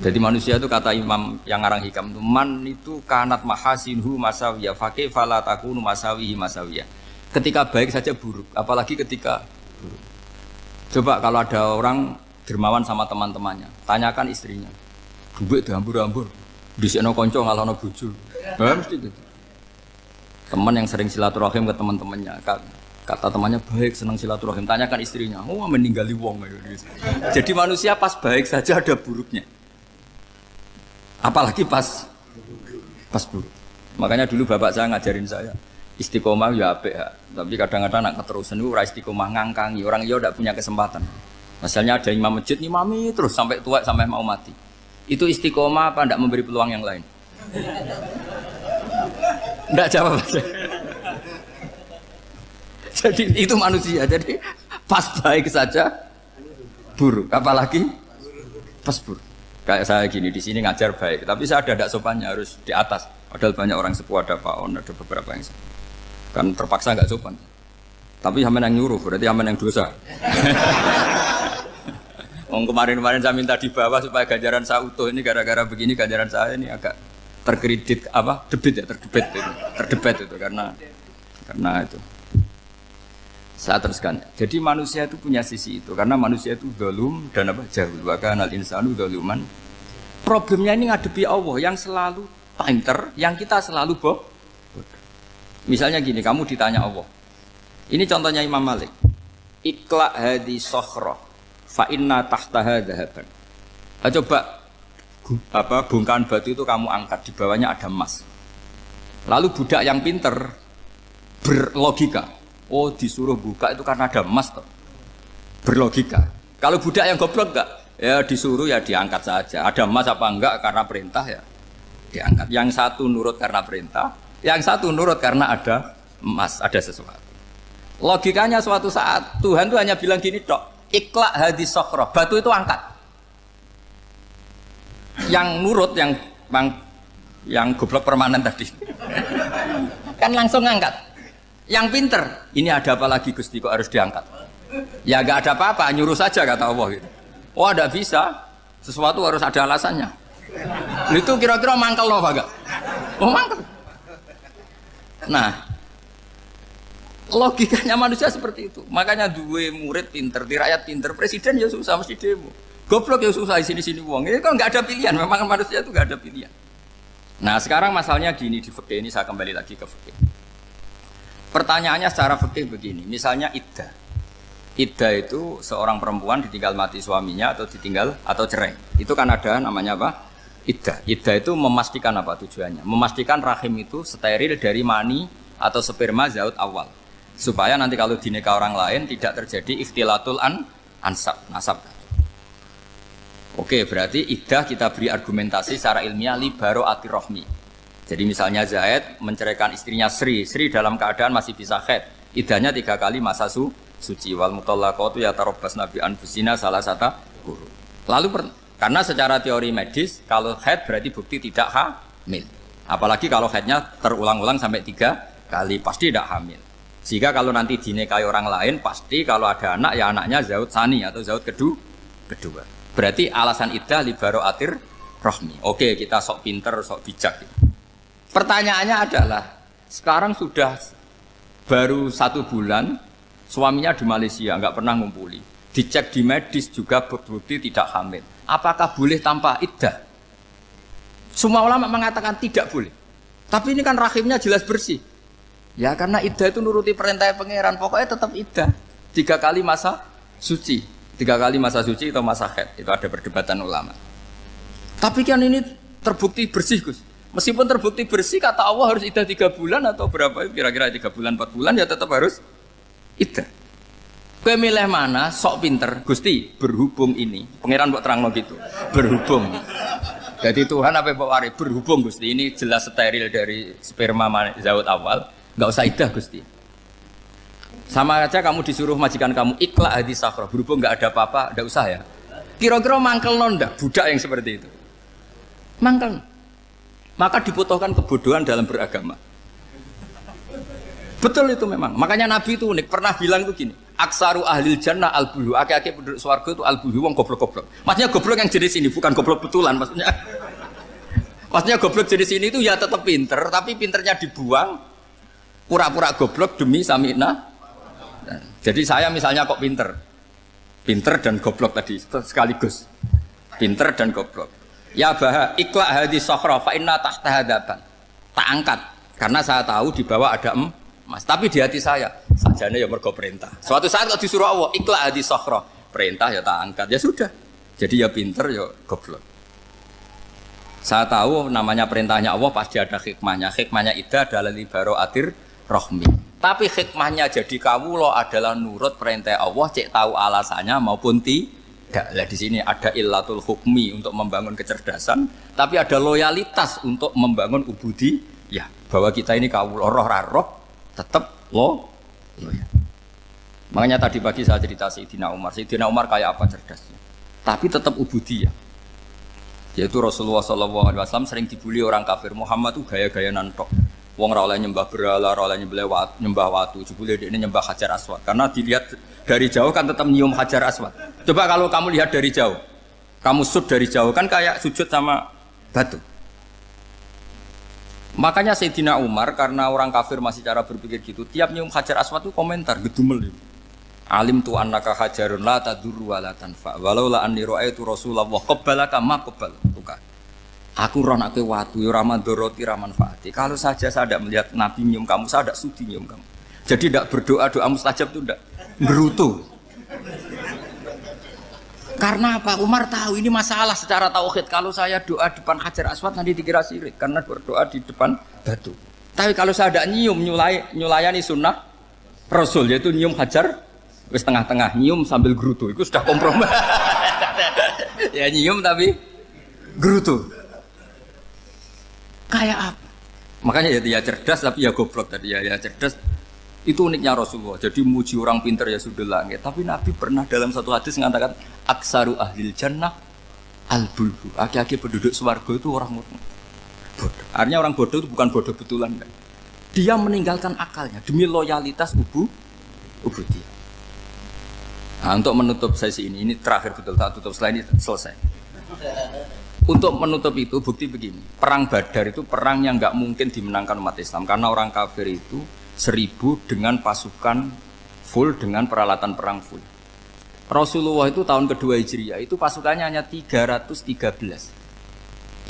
Jadi manusia itu kata imam yang ngarang hikam itu, man itu kanat mahasinhu masawiyah, fakih fala takunu masawihi masawiyah. Ketika baik saja buruk, apalagi ketika buruk. Coba kalau ada orang dermawan sama teman-temannya, tanyakan istrinya, duit dihambur-hambur, disekno konco ngalahno bojo. Mesti gitu. Teman yang sering silaturahim ke teman-temannya, kata temannya baik, senang silaturahim, tanyakan istrinya, oh meninggali wong gitu. Jadi manusia pas baik saja ada buruknya, apalagi pas buruk. Makanya dulu bapak saya ngajarin saya istiqomah ya apik ya, tapi kadang-kadang nak keterusan itu ora istiqomah ngangkangi orang ya tidak punya kesempatan. Misalnya ada imam masjid imami terus sampai tua sampai mau mati, itu istiqomah apa tidak memberi peluang yang lain? Tidak jawab aja. Jadi itu manusia. Jadi pas baik saja buruk, apalagi pas buruk. Kayak saya gini di sini ngajar baik, tapi saya ada sopannya harus di atas. Padahal banyak orang sepuh, ada Pak On, ada beberapa yang kan terpaksa nggak sopan. Tapi sama yang nyuruh, berarti sama yang dosa. Kemarin-kemarin saya minta di bawah supaya ganjaran saya utuh, ini gara-gara begini ganjaran saya ini agak terkredit apa terdebat itu karena itu. Saya teruskan. Jadi manusia itu punya sisi itu karena manusia itu dzalum dan apa jahul. Wa kana al-insanu dzaluman. Problemnya ini ngadepi Allah yang selalu pinter, yang kita selalu bodoh. Misalnya gini, kamu ditanya Allah. Ini contohnya Imam Malik. Ikla hadi sokhroh fa inna tahtaha dhahaban. Coba bongkahan batu itu kamu angkat, di bawahnya ada emas. Lalu budak yang pinter berlogika, oh disuruh buka itu karena ada emas toh. Berlogika. Kalau budak yang goblok enggak, ya disuruh ya diangkat saja. Ada emas apa enggak karena perintah ya diangkat. Yang satu nurut karena perintah, yang satu nurut karena ada emas, ada sesuatu. Logikanya suatu saat Tuhan tuh hanya bilang gini tok, ikla hadis sokhroh, batu itu angkat. Yang nurut yang goblok permanen tadi kan langsung ngangkat. Yang pinter, ini ada apa lagi Gusti kok harus diangkat? Ya gak ada apa-apa, nyuruh saja kata Allah gitu. Oh ada bisa, sesuatu harus ada alasannya. Itu kira-kira mangkel loh Pak? Oh mangkel. Nah, logikanya manusia seperti itu. Makanya dua murid pinter, di rakyat pinter, presiden ya susah mesti demo. Goblok ya susah di sini wong. Ini kan nggak ada pilihan. Memang manusia itu nggak ada pilihan. Nah sekarang masalahnya gini di fikih ini, saya kembali lagi ke fikih. Pertanyaannya secara fikih begini. Misalnya iddah. Iddah itu seorang perempuan ditinggal mati suaminya atau ditinggal atau cerai. Itu kan ada namanya apa? Iddah. Iddah itu memastikan apa tujuannya? Memastikan rahim itu steril dari mani atau sperma zaut awal. Supaya nanti kalau dinikah orang lain tidak terjadi ikhtilatul nasab. Oke, berarti iddah kita beri argumentasi secara ilmiah li baro'ati rohmi. Jadi misalnya Zaid menceraikan istrinya Sri dalam keadaan masih bisa haid. Iddahnya 3 kali masa suci. Wal mutallaqatu yatarabbasna bi anfusina salah satu guru. Lalu karena secara teori medis kalau haid berarti bukti tidak hamil. Apalagi kalau haidnya terulang-ulang sampai 3 kali pasti tidak hamil. Sehingga kalau nanti dinikahi orang lain pasti kalau ada anak ya anaknya zaud sani atau zaud kedua. Berarti alasan iddah li baro'atir rohmi. Oke, kita sok pinter, sok bijak. Pertanyaannya adalah sekarang sudah baru 1 bulan suaminya di Malaysia nggak pernah ngumpuli. Dicek di medis juga berbukti tidak hamil. Apakah boleh tanpa iddah? Semua ulama mengatakan tidak boleh. Tapi ini kan rahimnya jelas bersih. Ya karena iddah itu nuruti perintah pangeran, pokoknya tetap iddah. 3 kali masa suci. 3 kali masa suci atau masa haid. Itu ada perdebatan ulama. Tapi kan ini terbukti bersih Gus. Meskipun terbukti bersih kata Allah harus iddah 3 bulan atau berapa? Kira-kira 3 bulan 4 bulan ya tetap harus iddah. Kowe milih mana? Sok pinter. Gusti, berhubung ini. Pangeran mbok terangno gitu. Berhubung. Jadi Tuhan apa mbok wari berhubung Gusti. Ini jelas steril dari sperma zaut awal. Enggak usah idah Gusti. Sama aja kamu disuruh majikan kamu ikhla hadis sakhra. Berhubung enggak ada apa-apa, enggak usah ya. Kira-kira mangkelno ndak budak yang seperti itu? Mangkel. Maka dibutuhkan kebodohan dalam beragama. Betul itu memang. Makanya Nabi itu unik. Pernah bilang itu gini. Aksaru ahlil jannah al-bulhu. Aki-aki penduduk swarga itu al-bulhu. Wong goblok-goblok. Maksudnya goblok yang jenis ini. Bukan goblok betulan. Maksudnya goblok jenis ini itu ya tetap pinter. Tapi pinternya dibuang. Pura-pura goblok demi sami'na. Jadi saya misalnya kok pinter. Pinter dan goblok tadi. Sekaligus. Pinter dan goblok. Ya baha ikhla hadis sokhra fa'inna tahta hadaban. Tak angkat. Karena saya tahu di bawah ada Mas, tapi di hati saya sajane ya mergo perintah. Suatu saat kalau disuruh Allah, ikhla hadis sokhra, perintah ya tak angkat, ya sudah. Jadi ya pinter ya goblok. Saya tahu namanya perintahnya Allah pasti ada hikmahnya. Hikmahnya itu adalah libaro atir rohmi. Tapi hikmahnya jadi kawulo adalah nurut perintah Allah, cek tahu alasannya maupun tidak. Lah di sini ada illatul hukmi untuk membangun kecerdasan, tapi ada loyalitas untuk membangun ubudi. Ya, bahwa kita ini kawulo roh tetap lo ya. Makanya tadi pagi saya cerita Sayyidina Umar. Sayyidina Umar kayak apa cerdasnya, tapi tetap ubudiyah. Yaitu Rasulullah SAW sering dibully orang kafir. Muhammad tuh gaya-gaya nantok. Wong ora oleh nyembah berhala, ora oleh nyembah watu. Jebule ini nyembah Hajar Aswad. Karena dilihat dari jauh kan tetap nyium Hajar Aswad. Coba kalau kamu lihat dari jauh, kamu sujud dari jauh kan kayak sujud sama batu. Makanya Sayyidina Umar karena orang kafir masih cara berpikir gitu, tiap nyium Hajar Aswad itu komentar gedumel itu. Alim tu annaka hajarun la tadurru wa la tanfa. Walau la anni ra'aitu Rasulullah qabbalaka ma qabbaltuka. Aku ronake watu ora mandoroti ra manfaati. Kalau saja saya tidak melihat Nabi nyium kamu, saya tidak sudi nyium kamu. Jadi tidak berdoa doa mustajab itu tidak berutuh. Karena apa? Umar tahu ini masalah secara tauhid. Kalau saya doa depan Hajar Aswad nanti dikira syirik karena berdoa di depan batu. Tapi kalau saya tidak nyium nyulayani sunnah Rasul yaitu nyium Hajar wis tengah-tengah nyium sambil gerutu itu sudah kompromi. Ya nyium tapi gerutu. Kayak apa? Makanya ya cerdas tapi ya goblok tadi ya cerdas. Itu uniknya Rasulullah. Jadi muji orang pintar ya sudah langit. Tapi Nabi pernah dalam satu hadis mengatakan aksaru ahlil jannah al-bulhu. Aki-aki penduduk swarga itu orang bodoh. Artinya orang bodoh itu bukan bodoh betulan. Dia meninggalkan akalnya demi loyalitas ubudiyah. Nah, untuk menutup sesi ini terakhir betul tak tutup setelah ini selesai. Untuk menutup itu bukti begini. Perang Badar itu perang yang nggak mungkin dimenangkan umat Islam karena orang kafir itu 1000 dengan pasukan full dengan peralatan perang full. Rasulullah itu tahun kedua Hijriah itu pasukannya hanya 313.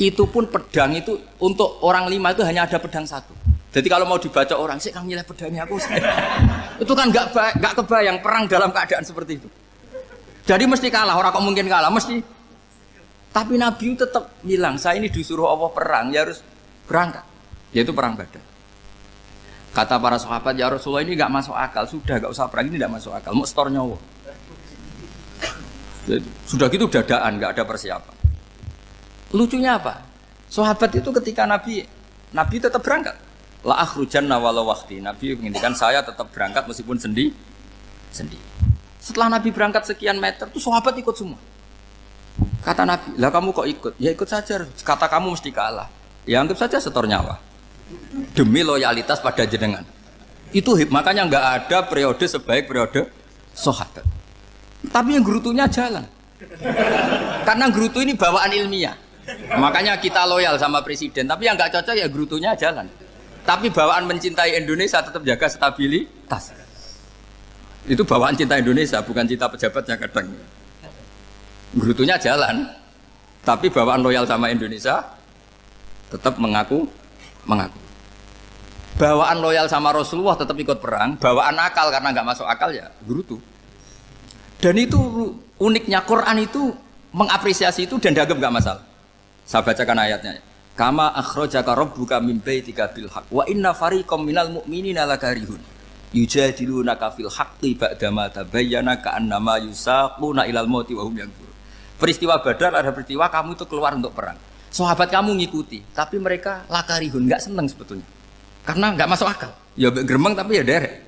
Itu pun pedang itu untuk orang 5 itu hanya ada pedang 1. Jadi kalau mau dibaca orang sih kamu nilai pedangnya aku. Itu kan nggak kebayang perang dalam keadaan seperti itu. Jadi mesti kalah, orang kok mungkin kalah mesti. Tapi Nabi tetap bilang saya ini disuruh Allah perang ya harus berangkat. Yaitu perang Badar. Kata para sahabat, ya Rasulullah ini nggak masuk akal, sudah nggak usah perang ini nggak masuk akal, mau setor nyawa. Sudah gitu dadaan, nggak ada persiapan. Lucunya apa? Sahabat itu ketika Nabi tetap berangkat. La akhrujanna walau waqti. Nabi menginginkan saya tetap berangkat meskipun sendi. Setelah Nabi berangkat sekian meter, tuh sahabat ikut semua. Kata Nabi, lah kamu kok ikut? Ya ikut saja. Kata kamu mesti kalah. Ya anggap saja setor nyawa. Demi loyalitas pada jenengan. Itu makanya nggak ada periode sebaik periode sahabat. Tapi yang gerutunya jalan. Karena gerutu ini bawaan ilmiah. Makanya kita loyal sama presiden. Tapi yang nggak cocok ya gerutunya jalan. Tapi bawaan mencintai Indonesia tetap jaga stabilitas. Itu bawaan cinta Indonesia, bukan cinta pejabatnya kadang. Gerutunya jalan. Tapi bawaan loyal sama Indonesia tetap mengaku. Bawaan loyal sama Rasulullah tetap ikut perang. Bawaan akal karena nggak masuk akal ya gerutu. Dan itu uniknya Quran itu mengapresiasi itu dan dianggap nggak masalah. Saya bacakan ayatnya. Kama akhrajaka rabbuka min baitika bil haqq wa inna fariqam minal mu'minina lakarihun. Yujadilunaka fil haqqi ba'dama tabayyana ka'annama yusaquna ilal mauti wa hum yanzurun. Peristiwa Badar ada peristiwa kamu itu keluar untuk perang. Sahabat kamu ngikuti, tapi mereka lakarihun, enggak senang sebetulnya. Karena enggak masuk akal. Ya geremeng tapi ya derek.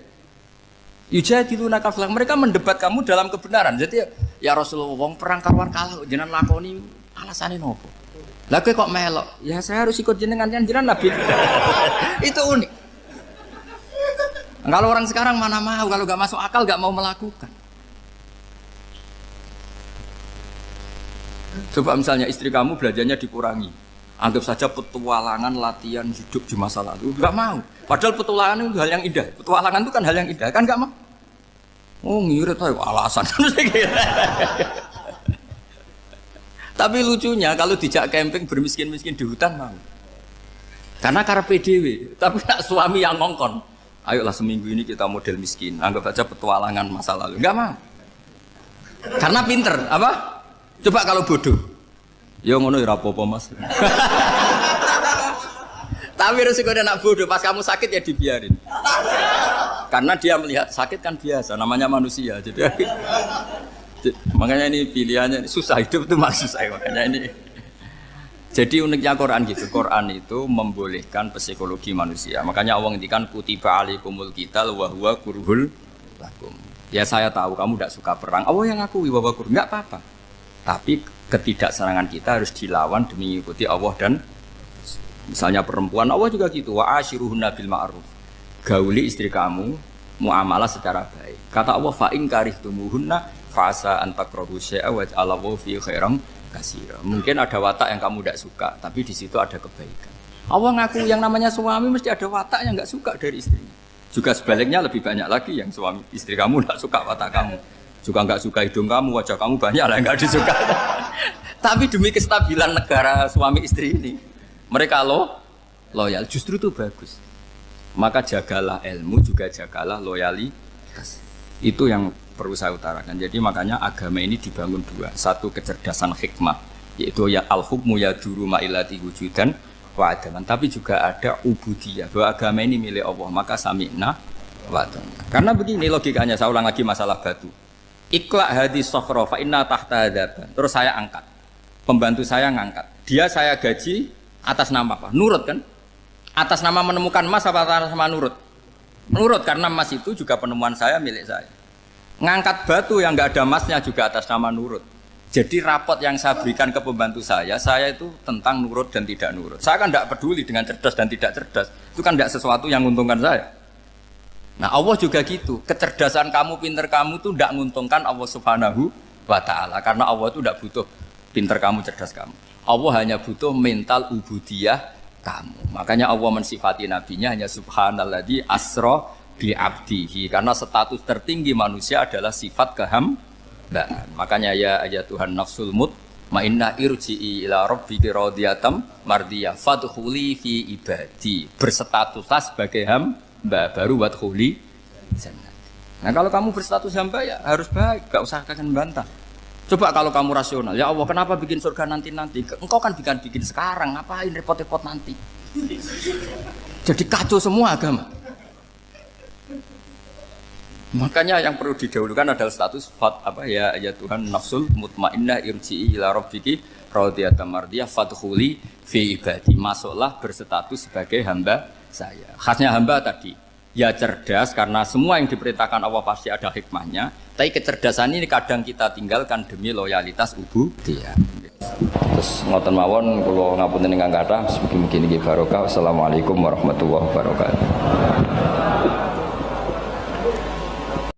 Yujadilunaka fil haqqi, mereka mendebat kamu dalam kebenaran. Jadi ya Rasulullah wong perang karuan kalah jenengan lakoni alasane nopo? Lah kowe kok melok? Ya saya harus ikut jenengan Nabi. Itu unik. Kalau orang sekarang mana mau, kalau nggak masuk akal nggak mau melakukan. Coba misalnya istri kamu belajarnya dikurangi, anggap saja petualangan latihan hidup di masa lalu, nggak mau. Padahal petualangan itu hal yang indah, petualangan itu kan hal yang indah, kan nggak mau. Oh ngirit aja alasan. Tapi lucunya kalau dijak camping bermiskin-miskin di hutan mau. Karena karena PDW, tapi nak suami yang ngongkon. Ayolah seminggu ini kita model miskin, anggap saja petualangan masa lalu. Enggak mau. Karena pinter, apa? Coba kalau bodoh. Ya ngono ya apa-apa Mas. Tapi resikonya nak bodoh, pas kamu sakit ya dibiarin. Karena dia melihat sakit kan biasa, namanya manusia. Jadi makanya ini pilihannya susah, hidup itu masih susah makanya ini. Jadi uniknya Quran gitu, Quran itu membolehkan psikologi manusia. Makanya Allah ngendikan kutiba alaikumul qital wa huwa kurhul lakum. Ya saya tahu kamu tidak suka perang. Allah yang ngakui wa huwa kurhul, enggak apa-apa. Tapi ketidaksenangan kita harus dilawan demi mengikuti Allah dan misalnya perempuan Allah juga gitu, wa ashiruhunna bil ma'ruf. Gauli istri kamu muamalah secara baik. Kata Allah fa in karihtumuhunna fa asa an takrahu syai'a wa ja'alallahu fi khairan kasira. Mungkin ada watak yang kamu tidak suka, tapi di situ ada kebaikan. Allah ngaku yang namanya suami mesti ada watak yang nggak suka dari istrinya. Juga sebaliknya lebih banyak lagi yang suami istri kamu tidak suka watak kamu. Juga nggak suka hidung kamu, wajah kamu banyak lah nggak disuka. Tapi demi kestabilan negara suami istri ini, mereka loyal. Justru itu bagus. Maka jagalah ilmu, juga jagalah loyalitas. Itu yang perlu saya utarakan. Jadi makanya agama ini dibangun dua. Satu kecerdasan hikmah, yaitu ya al-hukmu ya duru ma'ilati wujudan wa adalan. Tapi juga ada ubudiyah, bahwa agama ini milik Allah. Maka sami'na wa ata'na. Karena begini logikanya, saya ulang lagi masalah batu. Iqla hadis sokhro fa inna tahta hadaban. Terus saya angkat. Pembantu saya ngangkat. Dia saya gaji atas nama apa? Nurut kan? Atas nama menemukan emas apa atas nama nurut? Nurut, karena emas itu juga penemuan saya, milik saya. Ngangkat batu yang nggak ada emasnya juga atas nama nurut. Jadi rapot yang saya berikan ke pembantu saya itu tentang nurut dan tidak nurut. Saya kan tidak peduli dengan cerdas dan tidak cerdas. Itu kan tidak sesuatu yang menguntungkan saya. Nah Allah juga gitu. Kecerdasan kamu, pinter kamu itu tidak menguntungkan Allah Subhanahu wa Ta'ala. Karena Allah itu tidak butuh pinter kamu, cerdas kamu. Allah hanya butuh mental ubudiyah kamu. Makanya Allah mensifati nabinya hanya subhanalladzi asra bi abdihi, karena status tertinggi manusia adalah sifat kehambaan. Makanya ya Tuhan nafsul mutmainnah irji'i ila rabbiki radiyatan mardiyah fadkhuli fi ibadi. Berstatuslah sebagai hamba baru wadkhuli jannah. Nah kalau kamu berstatus hamba ya harus baik, gak usah kalian bantah. Coba kalau kamu rasional, ya Allah kenapa bikin surga nanti-nanti? Engkau kan bikin sekarang, ngapain repot-repot nanti? Jadi kacau semua agama. Makanya yang perlu didahulukan adalah status ya Tuhan nafsul mutmainnah irji'i ila rabbiki radiyatan mardiyah fadkhuli fi ibadi. Masuklah berstatus sebagai hamba saya. Khasnya hamba tadi, ya cerdas karena semua yang diperintahkan Allah pasti ada hikmahnya. Tapi kecerdasan ini kadang kita tinggalkan demi loyalitas ubudiyah. Terus ngoten mawon kula ngapunten ingkang kathah mugi-mugi niki barokah. Assalamualaikum warahmatullahi wabarakatuh.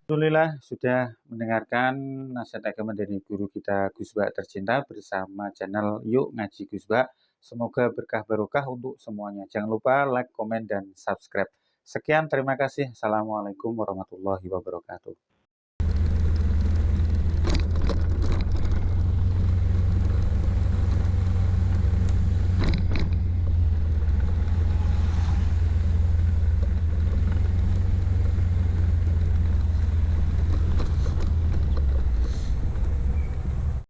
Alhamdulillah sudah mendengarkan nasihat agama dari guru kita Gus Ba tercinta bersama channel Yuk Ngaji Gus Ba. Semoga berkah barokah untuk semuanya. Jangan lupa like, komen, dan subscribe. Sekian, terima kasih. Assalamualaikum warahmatullahi wabarakatuh.